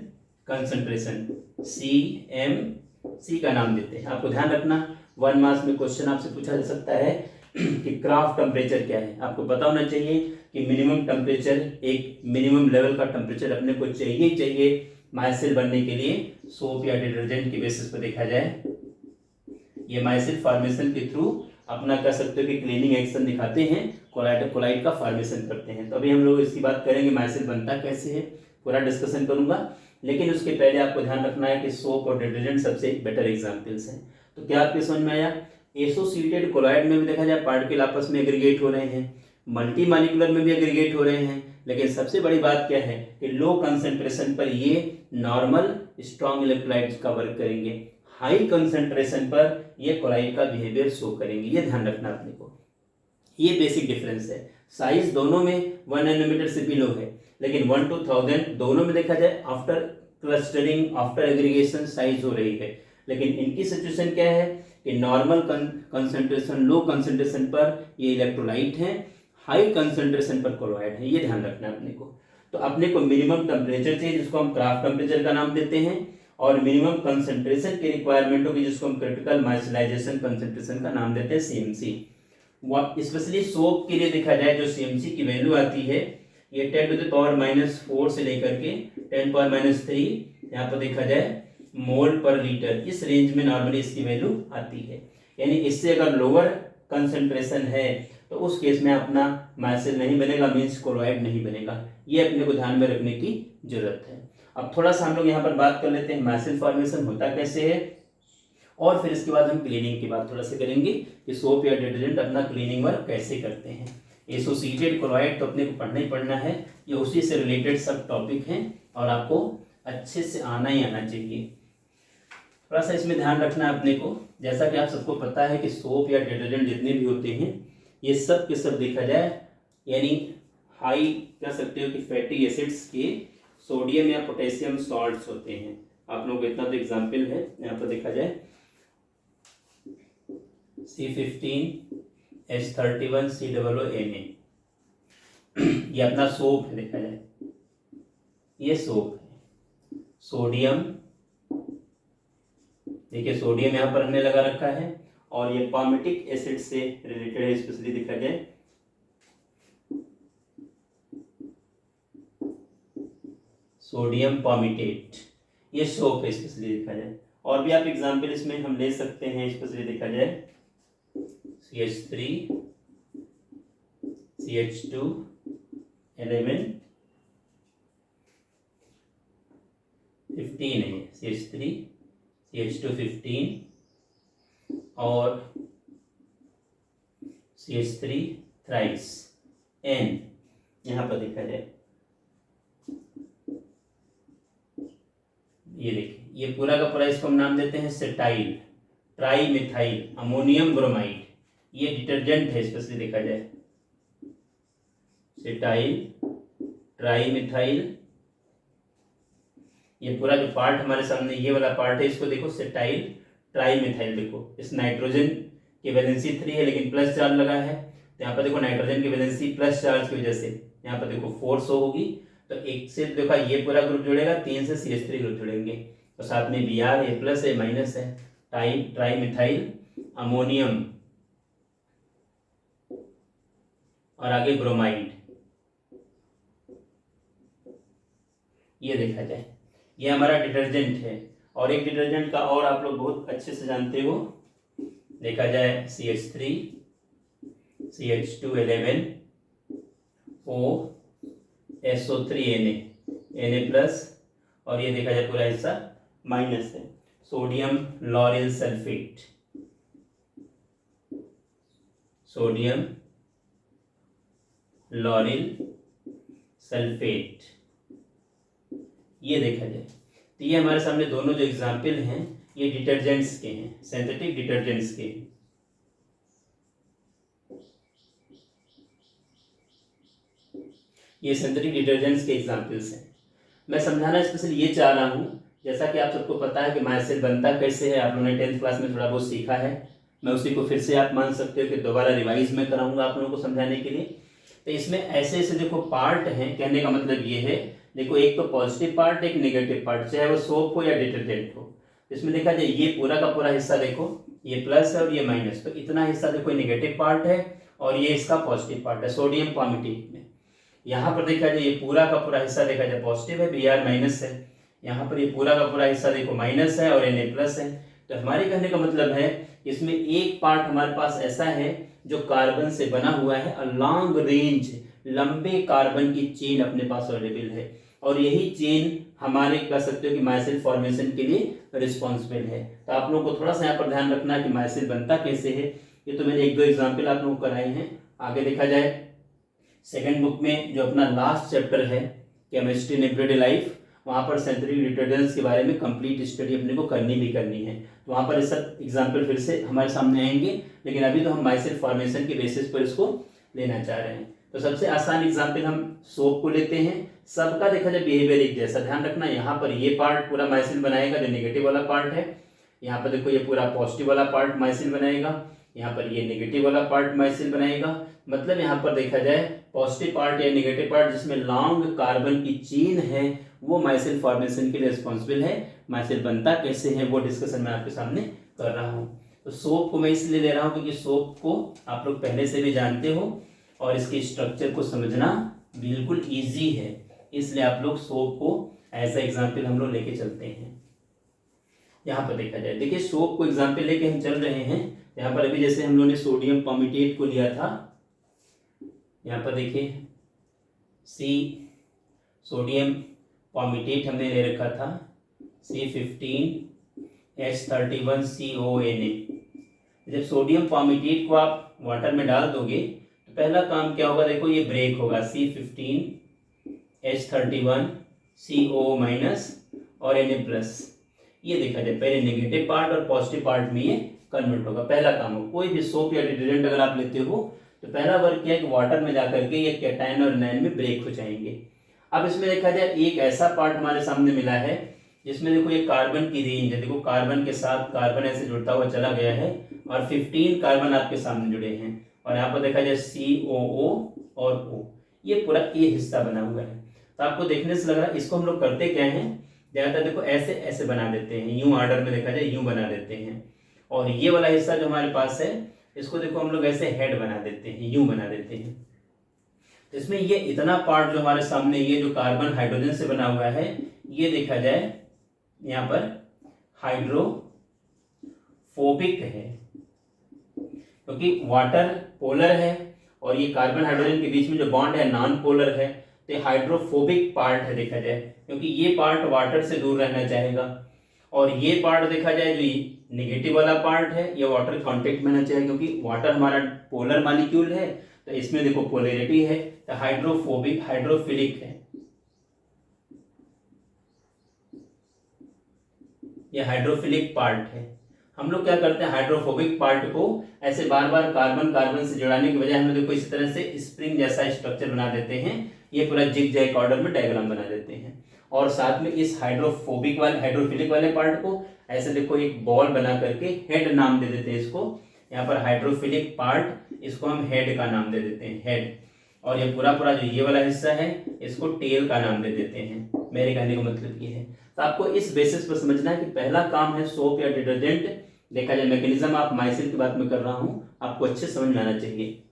कंसंट्रेशन CMC का नाम देते हैं। आपको ध्यान रखना 1 मार्क्स में क्वेश्चन आपसे पूछा जा सकता है कि क्राफ्ट टेम्परेचर क्या है। आपको पता होना चाहिए कि मिनिमम टेम्परेचर, एक मिनिमम लेवल का टेम्परेचर अपने को चाहिए चाहिए माइसेल बनने के लिए। सोप या डिटर्जेंट की बेसिस पर देखा जाए ये माइसेल फॉर्मेशन के थ्रू अपना कह सकते हो कि क्लीनिंग एक्शन दिखाते हैं, कोलाइड का फॉर्मेशन करते हैं। तो अभी हम लोग इसकी बात करेंगे माइसेल बनता कैसे है, पूरा डिस्कशन करूंगा। लेकिन उसके पहले आपको ध्यान रखना है कि सोप और डिटर्जेंट सबसे बेटर एग्जांपल्स हैं। तो क्या आपके समझ में आया, एसोसिएटेड कोलॉइड में भी देखा जाए पार्टिकल आपस में एग्रीगेट हो रहे हैं, मल्टी मॉलिक्यूलर में भी एग्रीगेट हो रहे हैं, लेकिन सबसे बड़ी बात क्या है कि लो कंसंट्रेशन पर ये नॉर्मल स्ट्रॉन्ग इलेक्ट्रोलाइट्स का वर्क करेंगे, हाई कंसंट्रेशन पर ये कोलॉइड का बिहेवियर शो करेंगे। ये ध्यान रखना अपने को, ये बेसिक डिफरेंस है। साइज दोनों में 1 नैनोमीटर से बिलो है, लेकिन 1-1000 दोनों में देखा जाए after clustering after aggregation size हो रही है। लेकिन इनकी सिचुएशन क्या है कि नॉर्मल कंसंट्रेशन लो कंसंट्रेशन पर ये इलेक्ट्रोलाइट हैं, हाई कंसंट्रेशन पर कोलॉइड है। ये ध्यान रखना है अपने को। तो अपने को मिनिमम टेम्परेचर चाहिए जिसको हम क्राफ्ट टेम्परेचर का नाम देते हैं, और मिनिमम कंसंट्रेशन की रिक्वायरमेंट होगी जिसको हम क्रिटिकल माइसिलाइजेशन कंसंट्रेशन का नाम देते हैं CMC। स्पेशली सोप के लिए देखा जाए जो CMC की वैल्यू आती है ये 10⁻⁻4 से लेकर के 10⁻³ यहाँ पर देखा जाए मोल पर लीटर, इस रेंज में नॉर्मली इसकी वैल्यू आती है। यानी इससे अगर लोअर कंसंट्रेशन है तो उस केस में अपना माइसेल नहीं बनेगा, मीन्स कोलॉइड नहीं बनेगा। ये अपने को ध्यान में रखने की जरूरत है। अब थोड़ा सा हम लोग यहाँ पर बात कर लेते हैं माइसेल फॉर्मेशन होता कैसे है, और फिर इसके बाद हम क्लीनिंग की बात थोड़ा सा करेंगे कि सोप या डिटर्जेंट अपना क्लीनिंग वर्क कैसे करते हैं। एसोसिएटेड कोलॉइड तो अपने को पढ़ना ही पढ़ना है, ये उसी से रिलेटेड सब टॉपिक हैं और आपको अच्छे से आना ही आना चाहिए। थोड़ा सा इसमें ध्यान रखना है अपने को, जैसा कि आप सबको पता है कि सोप या डिटर्जेंट जितने भी होते हैं ये सब के सब देखा जाए यानी हाई कह सकते हो कि फैटी एसिड्स के सोडियम या पोटेशियम सॉल्ट्स होते हैं। आप लोगों को इतना तो एग्जाम्पल है, यहाँ पर देखा जाए C15H31COONA ये अपना सोप है, देखा जाए ये सोप है। सोडियम देखिए सोडियम यहाँ पर हमने लगा रखा है और ये पामिटिक एसिड से रिलेटेड है, स्पेशली देखा जाए सोडियम पामिटेट, ये सोप है स्पेशली देखा जाए। और भी आप एग्जाम्पल इसमें हम ले सकते हैं, स्पेशली देखा जाए CH3 CH2 11 15 है, CH3 CH2 15 और CH3 थ्राइस N। यहाँ पर देखा जाए ये देखिए, ये पूरा का पूरा इसको हम नाम देते हैं सेटाइल ट्राईमिथाइल अमोनियम ब्रोमाइड। ये डिटर्जेंट है स्पेशली देखा जाए सेटाइल ट्राईमिथाइल। ये पूरा जो पार्ट हमारे सामने ये वाला पार्ट है, इसको देखो सेटाइल ट्राईमिथाइल। देखो इस नाइट्रोजन की वैलेंसी 3 है लेकिन प्लस चार्ज लगा है, तो यहाँ पर देखो नाइट्रोजन की वैलेंसी प्लस चार्ज की वजह से यहाँ पर देखो 4 शो होगी। तो एक से देखो ये पूरा ग्रुप जुड़ेगा, 3 से CH3 ग्रुप जुड़ेंगे, तो साथ में Br है, प्लस है, माइनस है, ट्राईमिथाइल अमोनियम और आगे ब्रोमाइड। ये देखा जाए ये हमारा डिटर्जेंट है। और एक डिटर्जेंट का और आप लोग बहुत अच्छे से जानते हो, देखा जाए CH3 CH2 11 O SO3 Na plus, और ये देखा जाए पूरा हिस्सा माइनस है, sodium lauryl sulphate, sodium lauryl sulphate. ये देखा जाए तो ये हमारे सामने दोनों जो एग्जाम्पल हैं ये डिटर्जेंट्स के हैं, सिंथेटिक डिटर्जेंट्स के। ये सिंथेटिक डिटर्जेंट्स के एग्जाम्पल्स हैं। मैं समझाना स्पेशली ये चाह रहा हूँ, जैसा कि आप सबको पता है कि माइसेल बनता कैसे है, आप लोगों ने 10th क्लास में थोड़ा बहुत सीखा है। मैं उसी को फिर से आप मान सकते हो कि दोबारा रिवाइज में कराऊंगा आप लोगों को समझाने के लिए। तो इसमें ऐसे ऐसे देखो पार्ट हैं, कहने का मतलब ये है, देखो एक तो पॉजिटिव पार्ट एक नेगेटिव पार्ट, चाहे वो सोप हो या डिटर्जेंट हो। इसमें देखा जाए ये पूरा का पूरा हिस्सा देखो ये प्लस है और ये माइनस, तो इतना हिस्सा देखो नेगेटिव पार्ट है और ये इसका पॉजिटिव पार्ट है सोडियम पामिटेट में। यहाँ पर देखा जाए ये पूरा का पूरा हिस्सा देखा जाए पॉजिटिव है, Br माइनस है, यहाँ पर ये पूरा का पूरा हिस्सा देखो माइनस है और Na प्लस है। तो हमारे कहने का मतलब है इसमें एक पार्ट हमारे पास ऐसा है जो कार्बन से बना हुआ है, और लॉन्ग रेंज लंबे कार्बन की चेन अपने पास अवेलेबल है, और यही चेन हमारे कह सकते हो कि माइसिल फॉर्मेशन के लिए रिस्पॉन्सिबल है। तो आप लोगों को थोड़ा सा यहाँ पर ध्यान रखना है कि माइसिल बनता कैसे है। ये तो मैंने एक दो एग्जाम्पल आप लोगों को कराए हैं। आगे देखा जाए सेकेंड बुक में जो अपना लास्ट चैप्टर है केमिस्ट्री इन एवरीडे लाइफ, वहाँ पर सिंथेटिक डिटर्जेंट्स के बारे में कंप्लीट स्टडी अपने को करनी है। तो वहाँ पर ये सब एग्जाम्पल फिर से हमारे सामने आएंगे, लेकिन अभी तो हम माइसिल फॉर्मेशन के बेसिस पर इसको लेना चाह रहे हैं। तो सबसे आसान एग्जाम्पल हम सोप को लेते हैं। सबका देखा जाए बिहेवियर एक जैसा, ध्यान रखना यहाँ पर ये पार्ट पूरा माइसिल बनाएगा जो नेगेटिव वाला पार्ट है, यहाँ पर देखो ये पूरा पॉजिटिव वाला पार्ट माइसिल बनाएगा, यहाँ पर ये नेगेटिव वाला पार्ट माइसिल बनाएगा। मतलब यहाँ पर देखा जाए पॉजिटिव पार्ट या नेगेटिव पार्ट जिसमें लॉन्ग कार्बन की चेन है वो माइसिल फॉर्मेशन के लिए रिस्पॉन्सिबल है। माइसिल बनता कैसे है वो डिस्कशन मैं आपके सामने कर रहा हूँ। तो सोप को मैं इसलिए ले रहा हूँ क्योंकि सोप को आप लोग पहले से भी जानते हो और इसके स्ट्रक्चर को समझना बिल्कुल ईजी है, इसलिए आप लोग सोप को एज ए एग्जाम्पल हम लोग लेके चलते हैं। यहाँ पर देखा जाए, देखिए सोप को एग्जाम्पल लेके हम चल रहे हैं। यहाँ पर अभी जैसे हम लोगों ने सोडियम पामिटेट को लिया था, यहाँ पर देखिए सोडियम पामिटेट हमने ले रखा था C15H31CONA। जब सोडियम पामिटेट को आप वाटर में डाल दोगे तो पहला काम क्या होगा, देखो ये ब्रेक होगा C15H31CO- और Na प्लस। ये देखा जाए पहले नेगेटिव पार्ट और पॉजिटिव पार्ट में ये कन्वर्ट होगा, पहला काम हो। कोई भी सोप या डिटर्जेंट अगर आप लेते हो तो पहला वर्क क्या है कि वाटर में जाकर के ये कैटायन और एनायन में ब्रेक हो जाएंगे। अब इसमें देखा जाए एक ऐसा पार्ट हमारे सामने मिला है जिसमें देखो ये कार्बन की रेंज है, देखो कार्बन के साथ कार्बन ऐसे जुड़ता हुआ चला गया है और 15 कार्बन आपके सामने जुड़े हैं, और यहाँ पर देखा जाए COO और O, ये पूरा ये हिस्सा बना हुआ है। तो आपको देखने से लग रहा है इसको हम लोग करते क्या है, ज़्यादातर देखो ऐसे ऐसे बना देते हैं, यूं ऑर्डर में देखा जाए यूं बना देते हैं, और ये वाला हिस्सा जो हमारे पास है इसको देखो हम लोग ऐसे हेड बना देते हैं, यूं बना देते हैं। तो इसमें ये इतना पार्ट जो हमारे सामने ये जो कार्बन हाइड्रोजन से बना हुआ है, ये देखा जाए यहाँ पर हाइड्रोफोबिक है, क्योंकि वाटर पोलर है और ये कार्बन हाइड्रोजन के बीच में जो बॉन्ड है नॉन पोलर है, तो ये हाइड्रोफोबिक पार्ट है देखा जाए, क्योंकि ये पार्ट वाटर से दूर रहना चाहेगा। और ये पार्ट देखा जाए जो नेगेटिव वाला पार्ट है ये वाटर कांटेक्ट में रहना चाहिए, क्योंकि वाटर हमारा पोलर मॉलिक्यूल है, तो इसमें देखो पोलैरिटी है, तो हाइड्रोफोबिक हाइड्रोफिलिक है, ये हाइड्रोफिलिक पार्ट है। हम लोग क्या करते हैं, हाइड्रोफोबिक पार्ट को ऐसे बार बार कार्बन कार्बन से जुड़ाने की बजाय हम लोग देखो इसी तरह से स्प्रिंग जैसा स्ट्रक्चर बना देते हैं, ये पूरा जिग जैग ऑर्डर में डायग्राम बना देते हैं। और साथ में इस हाइड्रोफोबिक वाले हाइड्रोफिलिक वाले पार्ट को ऐसे देखो एक बॉल बना करके हेड नाम दे देते हैं इसको, यहाँ पर हाइड्रोफिलिक पार्ट इसको हम हेड का नाम दे देते हैं, हेड। और ये पूरा पूरा जो ये वाला हिस्सा है इसको टेल का नाम दे देते हैं। मेरे कहने का मतलब ये है। तो आपको इस बेसिस पर समझना है कि पहला काम है सोप या डिटर्जेंट, देखा जाए मैकेनिज्म आप माइसिल की बात में कर रहा हूं, आपको अच्छे समझ में आना चाहिए।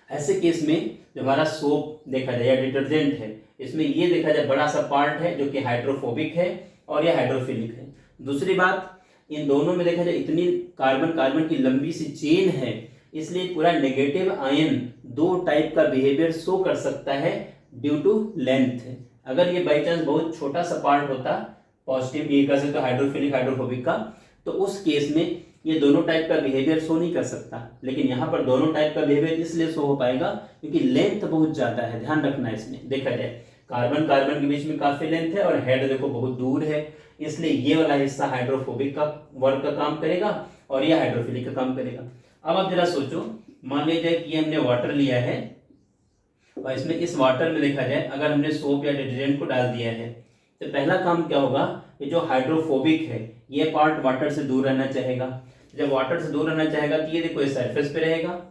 ऐसे केस में जो हमारा सोप देखा जाए या डिटर्जेंट है, इसमें ये देखा जाए बड़ा सा पार्ट है जो कि हाइड्रोफोबिक है और यह हाइड्रोफिलिक है। दूसरी बात, इन दोनों में देखा जाए इतनी कार्बन कार्बन की लंबी सी चेन है, इसलिए पूरा नेगेटिव आयन दो टाइप का बिहेवियर शो कर सकता है ड्यू टू लेंथ। अगर ये बाई चांस बहुत छोटा सा पार्ट होता, पॉजिटिव ये कह सकते हाइड्रोफिलिक हाइड्रोफोबिक का, तो उस केस में ये दोनों टाइप का बिहेवियर शो नहीं कर सकता। लेकिन यहाँ पर दोनों टाइप का बिहेवियर इसलिए शो हो पाएगा क्योंकि लेंथ बहुत ज्यादा है, ध्यान रखना है। इसमें देखा जाए कार्बन कार्बन के बीच में काफी लेंथ है और हेड देखो बहुत दूर है, इसलिए ये वाला हिस्सा हाइड्रोफोबिक का वर्क का काम करेगा और ये हाइड्रोफिलिक का काम करेगा। अब आप जरा सोचो, मान लीजिए कि हमने वाटर लिया है और इसमें इस वाटर में देखा जाए अगर हमने सोप या डिटर्जेंट को डाल दिया है, तो पहला काम क्या होगा, ये जो हाइड्रोफोबिक है ये पार्ट वाटर से दूर रहना चाहेगा। जब वाटर से दूर रहना चाहेगा तो ये देखो सरफेस पे रहेगा,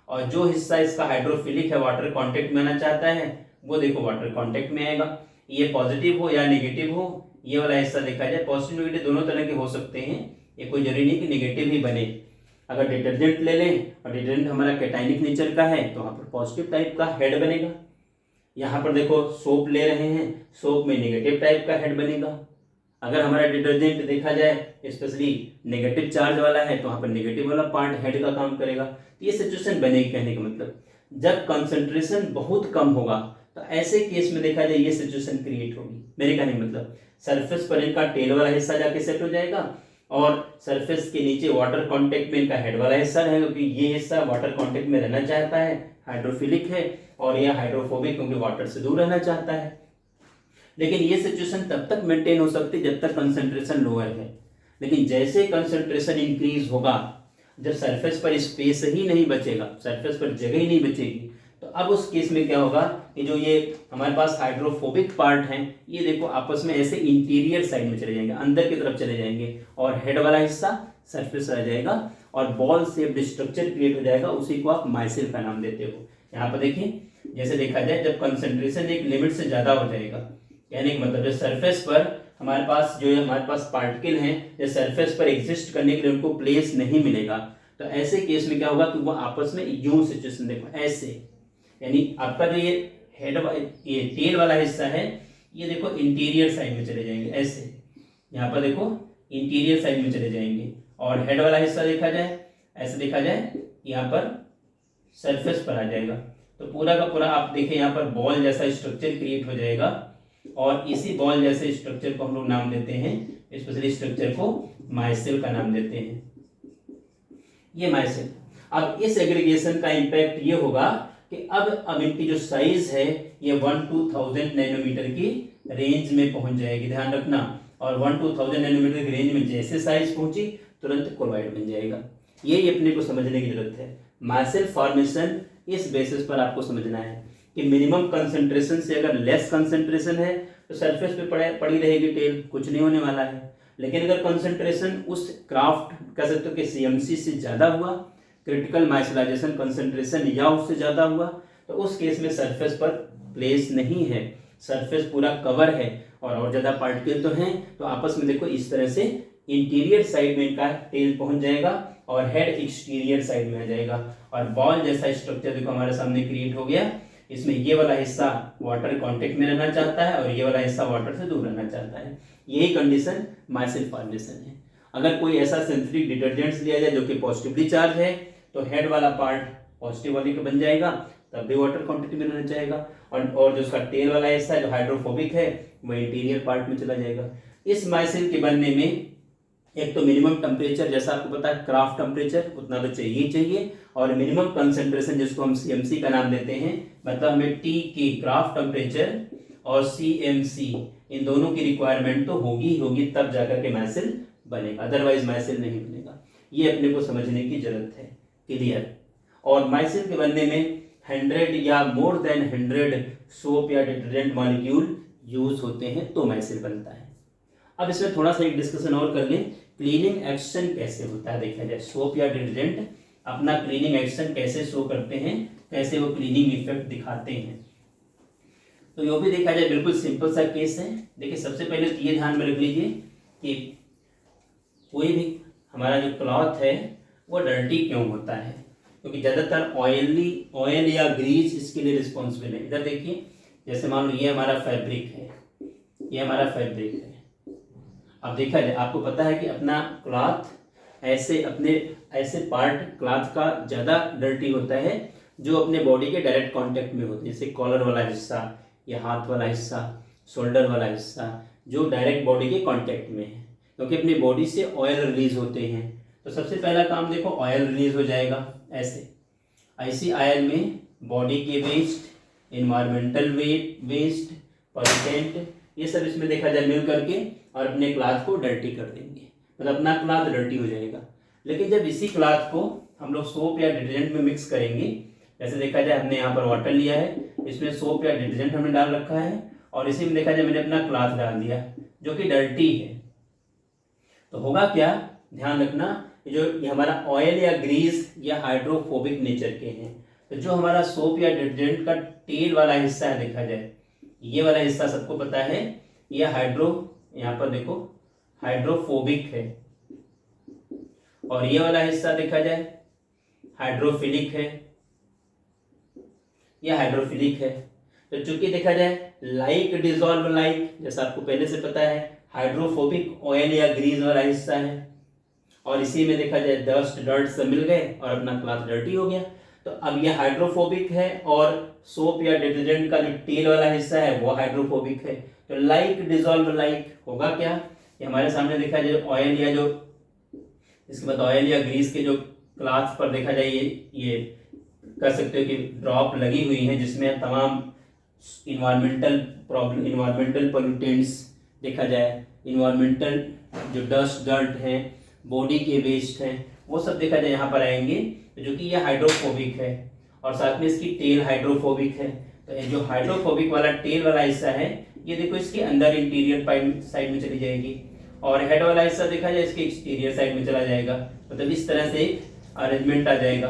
और जो हिस्सा इसका हाइड्रोफिलिक है वाटर कांटेक्ट में आना चाहता है वो देखो वाटर कांटेक्ट में आएगा। ये पॉजिटिव हो या नेगेटिव हो, ये वाला हिस्सा देखा जाए पॉजिटिव नेगेटिव दोनों तरह के हो सकते हैं, ये कोई जरूरी नहीं कि नेगेटिव ही बने। अगर डिटर्जेंट ले लें और डिटर्जेंट हमारा कैटाइनिक नेचर का है तो वहाँ पर पॉजिटिव टाइप का हेड बनेगा। यहाँ पर देखो सोप ले रहे हैं, सोप में नेगेटिव टाइप का हेड बनेगा। अगर हमारा डिटर्जेंट देखा जाए स्पेशली नेगेटिव चार्ज वाला है तो वहाँ पर नेगेटिव वाला पार्ट हेड का काम करेगा। तो ये सिचुएशन बनेगी, कहने का मतलब जब कंसंट्रेशन बहुत कम होगा तो ऐसे केस में देखा जाए ये सिचुएशन क्रिएट होगी। मेरे कहने का मतलब सरफेस पर इनका टेल वाला हिस्सा जाके सेट हो जाएगा और सरफेस के नीचे वाटर कांटेक्ट में इनका हेड वाला हिस्सा रहेगा, क्योंकि ये हिस्सा वाटर कांटेक्ट में रहना चाहता है, हाइड्रोफिलिक है, और यह हाइड्रोफोबिक क्योंकि वाटर से दूर रहना चाहता है। लेकिन ये सिचुएशन तब तक मेंटेन हो सकती है जब तक कंसंट्रेशन लोअर है। लेकिन जैसे कंसंट्रेशन इंक्रीज होगा, जब सरफेस पर स्पेस ही नहीं बचेगा, सरफेस पर जगह ही नहीं बचेगी, तो अब उस केस में क्या होगा कि जो ये हमारे पास हाइड्रोफोबिक पार्ट हैं ये देखो आपस में ऐसे इंटीरियर साइड में चले जाएंगे, अंदर की तरफ चले जाएंगे, और हेड वाला हिस्सा सरफेस आ जाएगा और बॉल शेप्ड स्ट्रक्चर क्रिएट हो जाएगा। उसी को आप माइसिल का नाम देते हो। यहाँ पर देखिए जैसे देखा जाए जब कंसंट्रेशन एक लिमिट से ज्यादा हो जाएगा, यानी कि मतलब जो सरफेस पर हमारे पास जो हमारे पास पार्टिकल हैं जो सरफेस पर एग्जिस्ट करने के लिए उनको प्लेस नहीं मिलेगा, तो ऐसे केस में क्या होगा कि वो आपस में यूं सिचुएशन देखो ऐसे, यानी आपका जो ये हेड ये टेल वाला हिस्सा है ये देखो इंटीरियर साइड में चले जाएंगे ऐसे, यहाँ पर देखो इंटीरियर साइड में चले जाएंगे, और हेड वाला हिस्सा देखा जाए ऐसे देखा जाए यहाँ पर सरफेस पर आ जाएगा। तो पूरा का पूरा आप देखें यहाँ पर बॉल जैसा स्ट्रक्चर क्रिएट हो जाएगा, और इसी बॉल जैसे स्ट्रक्चर को हम लोग नाम देते हैं, स्पेशली स्ट्रक्चर को माइसेल का नाम देते हैं, ये माइसेल। अब इस एग्रीगेशन का इम्पैक्ट ये होगा कि अब इनकी जो साइज है ये 1-1000 नैनोमीटर की रेंज में पहुंच जाएगी, ध्यान रखना। और 1-1000 नैनोमीटर की रेंज में जैसे साइज पहुंची तुरंत क्लोराइड बन जाएगा। यही अपने को समझने की जरूरत है। माइसेल फॉर्मेशन इस बेसिस पर आपको समझना है कि मिनिमम कंसंट्रेशन से अगर लेस कंसंट्रेशन है तो सरफेस पे पड़ी रहेगी टेल, कुछ नहीं होने वाला है। लेकिन अगर कंसंट्रेशन उस क्राफ्ट कह सकते हो कि CMC से ज़्यादा हुआ, क्रिटिकल माइसिलाइजेशन कंसंट्रेशन या उससे ज़्यादा हुआ, तो उस केस में सरफेस पर प्लेस नहीं है, सरफेस पूरा कवर है और ज़्यादा पार्टिकल तो हैं, तो आपस में देखो इस तरह से इंटीरियर साइड में इनका टेल पहुंच जाएगा और हेड एक्सटीरियर साइड में आ जाएगा, और बॉल जैसा स्ट्रक्चर देखो हमारे सामने क्रिएट हो गया। इसमें ये वाला हिस्सा वाटर कांटेक्ट में रहना चाहता है और ये वाला हिस्सा वाटर से दूर रहना चाहता है। यही कंडीशन माइसेल फॉर्मेशन है। अगर कोई ऐसा सिंथेटिक डिटर्जेंट्स लिया जाए जो कि पॉजिटिवली चार्ज है तो हेड वाला पार्ट पॉजिटिव वाली का बन जाएगा, तब भी वाटर कांटेक्ट में रहना चाहेगा, और जो उसका टेल वाला हिस्सा है जो हाइड्रोफोबिक है वो इंटीरियर पार्ट में चला जाएगा। इस माइसेल के बनने में एक तो मिनिमम टेम्परेचर, जैसा आपको पता है क्राफ्ट टेम्परेचर उतना तो चाहिए ही चाहिए, और मिनिमम कंसंट्रेशन जिसको हम CMC का नाम देते हैं, मतलब हमें टी की क्राफ्ट टेम्परेचर और CMC इन दोनों की रिक्वायरमेंट तो होगी ही होगी, तब जाकर के माइसेल बनेगा, अदरवाइज माइसेल नहीं बनेगा। ये अपने को समझने की जरूरत है। क्लियर। और माइसेल के बनने में 100 या मोर देन 100 सोप या डिटर्जेंट मॉलिक्यूल यूज होते हैं तो माइसेल बनता है। अब इसमें थोड़ा सा एक डिस्कशन और कर लें, क्लीनिंग एक्शन कैसे होता है देखा जाए। सोप या डिटर्जेंट अपना क्लीनिंग एक्शन कैसे शो करते हैं, कैसे वो क्लीनिंग इफेक्ट दिखाते हैं, तो यो भी देखा जाए बिल्कुल सिंपल सा केस है। देखिए सबसे पहले तो ये ध्यान में रख लीजिए कि कोई भी हमारा जो क्लॉथ है वो डर्टी क्यों होता है, क्योंकि ज़्यादातर ऑयल या ग्रीस इसके लिए रिस्पॉन्सिबल है। इधर देखिए, जैसे मान लो ये हमारा फैब्रिक है, ये हमारा फैब्रिक है। अब देखा जाए, आपको पता है कि अपना क्लॉथ ऐसे पार्ट क्लॉथ का ज़्यादा डर्टी होता है जो अपने बॉडी के डायरेक्ट कांटेक्ट में होते हैं, जैसे कॉलर वाला हिस्सा या हाथ वाला हिस्सा, शोल्डर वाला हिस्सा, जो डायरेक्ट बॉडी के कांटेक्ट में है, क्योंकि अपनी बॉडी से ऑयल रिलीज होते हैं। तो सबसे पहला काम देखो, ऑयल रिलीज हो जाएगा ऐसी ऑयल में बॉडी के वेस्ट, इन्वायरमेंटल वेस्ट, पॉल्यूटेंट, ये सब इसमें देखा जाए मिल करके और अपने क्लॉथ को डर्टी कर देंगे, मतलब अपना क्लॉथ डर्टी हो जाएगा। लेकिन जब इसी क्लॉथ को हम लोग सोप या डिटर्जेंट में मिक्स करेंगे, जैसे देखा जाए हमने यहाँ पर वाटर लिया है, इसमें सोप या डिटर्जेंट हमने डाल रखा है और इसी में देखा जाए मैंने अपना क्लॉथ डाल दिया जो कि डर्टी है, तो होगा क्या, ध्यान रखना, जो ये हमारा ऑयल या ग्रीस या हाइड्रोफोबिक नेचर के हैं, तो जो हमारा सोप या डिटर्जेंट का टेल वाला हिस्सा है, देखा जाए ये वाला हिस्सा सबको पता है, ये यहाँ पर देखो हाइड्रोफोबिक है, और ये वाला हिस्सा देखा जाए हाइड्रोफिलिक है, यह हाइड्रोफिलिक है। तो चूंकि देखा जाए लाइक डिजॉल्व लाइक, जैसा आपको पहले से पता है, हाइड्रोफोबिक ऑयल या ग्रीस वाला हिस्सा है, और इसी में देखा जाए डस्ट डर्ट सब मिल गए और अपना क्लॉथ डर्टी हो गया। तो अब यह हाइड्रोफोबिक है और सोप या डिटर्जेंट का जो टेल वाला हिस्सा है वो हाइड्रोफोबिक है, तो लाइक डिजॉल्व लाइक होगा क्या, ये हमारे सामने देखा जाए ऑयल या जो इसके बाद ऑयल या ग्रीस के जो क्लॉथ पर देखा जाए ये कर सकते हो कि ड्रॉप लगी हुई है, जिसमें तमाम इन्वायरमेंटल पोल्यूटेंट्स देखा जाए, इन्वायरमेंटल जो डस्ट डर्ट है, बॉडी के वेस्ट हैं, वो सब देखा जाए यहाँ पर आएंगे, जो कि ये हाइड्रोफोबिक है और साथ में इसकी टेल हाइड्रोफोबिक है। तो ये जो हाइड्रोफोबिक वाला टेल वाला हिस्सा है ये देखो इसके अंदर इंटीरियर साइड में चली जाएगी, और हेड वाला हिस्सा देखा जाए इसके एक्सटीरियर साइड में चला जाएगा, मतलब इस तरह से अरेंजमेंट आ जाएगा।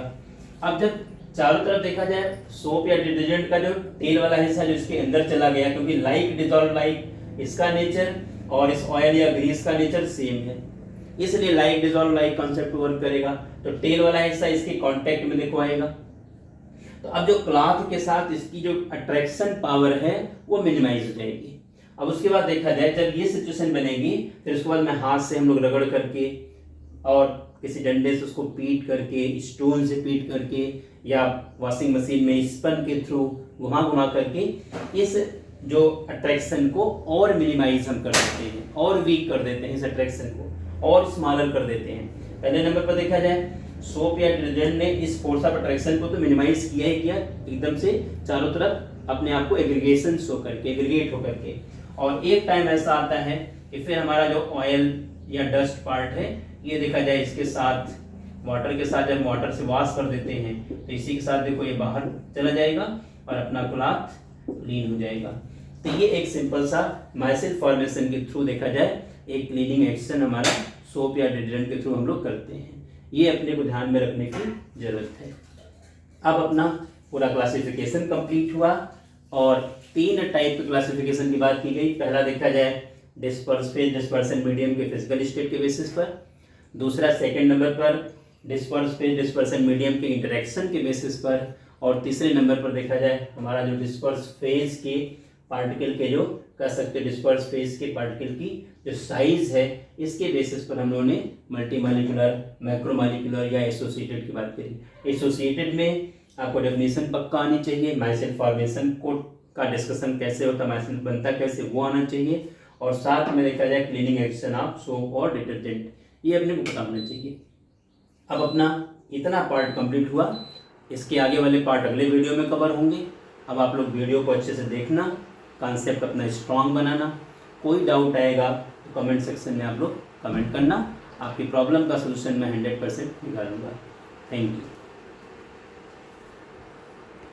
अब जब चारों तरफ देखा जाए सोप या डिटर्जेंट का जो टेल वाला हिस्सा जो इसके अंदर चला गया, क्योंकि लाइक डिजॉल्व लाइक इसका नेचर और इस ऑयल या ग्रीस का नेचर सेम है, इसलिए like dissolve like concept work करेगा। तो टेल वाला हिस्सा इसके कांटेक्ट में देखो आएगा, तो अब जो क्लॉथ के साथ इसकी जो अट्रैक्शन पावर है वो मिनिमाइज हो जाएगी। अब उसके बाद देखा जाए जब ये सिचुएशन बनेगी, फिर उसके बाद में हाथ से हम लोग रगड़ करके और किसी डंडे से उसको पीट करके, स्टोन से पीट करके, या वॉशिंग मशीन में स्पन के थ्रू घुमा घुमा करके इस जो अट्रैक्शन को और मिनिमाइज हम कर देते हैं और वीक कर देते हैं, इस अट्रैक्शन को और स्मॉलर कर देते हैं। पहले नंबर पर देखा जाए सोप या डिटर्जेंट ने इस फोर्स ऑफ अट्रैक्शन को तो मिनिमाइज किया ही किया, एकदम से चारों तरफ अपने आप को एग्रीगेशन शो करके, एग्रीगेट होकर के, और एक टाइम ऐसा आता है कि फिर हमारा जो ऑयल या डस्ट पार्ट है ये देखा जाए इसके साथ वाटर के साथ जब वाटर से वॉश कर देते हैं तो इसी के साथ देखो ये बाहर चला जाएगा और अपना क्लॉथ क्लीन हो जाएगा। तो ये एक सिंपल सा माइसेल फॉर्मेशन के थ्रू देखा जाए एक क्लीनिंग एक्शन हमारा सोप या डिटर्जेंट के थ्रू हम लोग करते हैं, ये अपने को ध्यान में रखने की जरूरत है। अब अपना पूरा क्लासिफिकेशन कंप्लीट हुआ और 3 टाइप के क्लासिफिकेशन की बात की गई। पहला देखा जाए डिस्पर्स फेज डिस्पर्सन मीडियम के फिजिकल स्टेट के बेसिस पर। दूसरा सेकंड नंबर पर डिस्पर्स फेज डिस्पर्सन मीडियम के इंटरेक्शन के बेसिस पर। और तीसरे नंबर पर देखा जाए हमारा जो डिस्पर्स फेज के पार्टिकल के जो कह सकते डिस्पर्स फेज के पार्टिकल की जो साइज है इसके बेसिस पर हम लोगों ने मल्टीमॉलिक्यूलर, मैक्रोमॉलिक्यूलर या एसोसिएटेड की बात करी। एसोसिएटेड में आपको डेफिनेशन पक्का आनी चाहिए, माइसेल फॉर्मेशन कोड का डिस्कशन कैसे होता है, माइसेल बनता कैसे वो आना चाहिए। और साथ में देखा जाए क्लीनिंग एक्शन ऑफ सोप और डिटर्जेंट, ये अपने को पता होना चाहिए। अब अपना इतना पार्ट कंप्लीट हुआ, इसके आगे वाले पार्ट अगले वीडियो में कवर होंगे। अब आप लोग वीडियो को अच्छे से देखना, कॉन्सेप्ट अपना स्ट्रांग बनाना। कोई डाउट आएगा तो कमेंट सेक्शन में आप लोग कमेंट करना, आपकी प्रॉब्लम का सलूशन मैं 100% निकालूंगा। Thank you.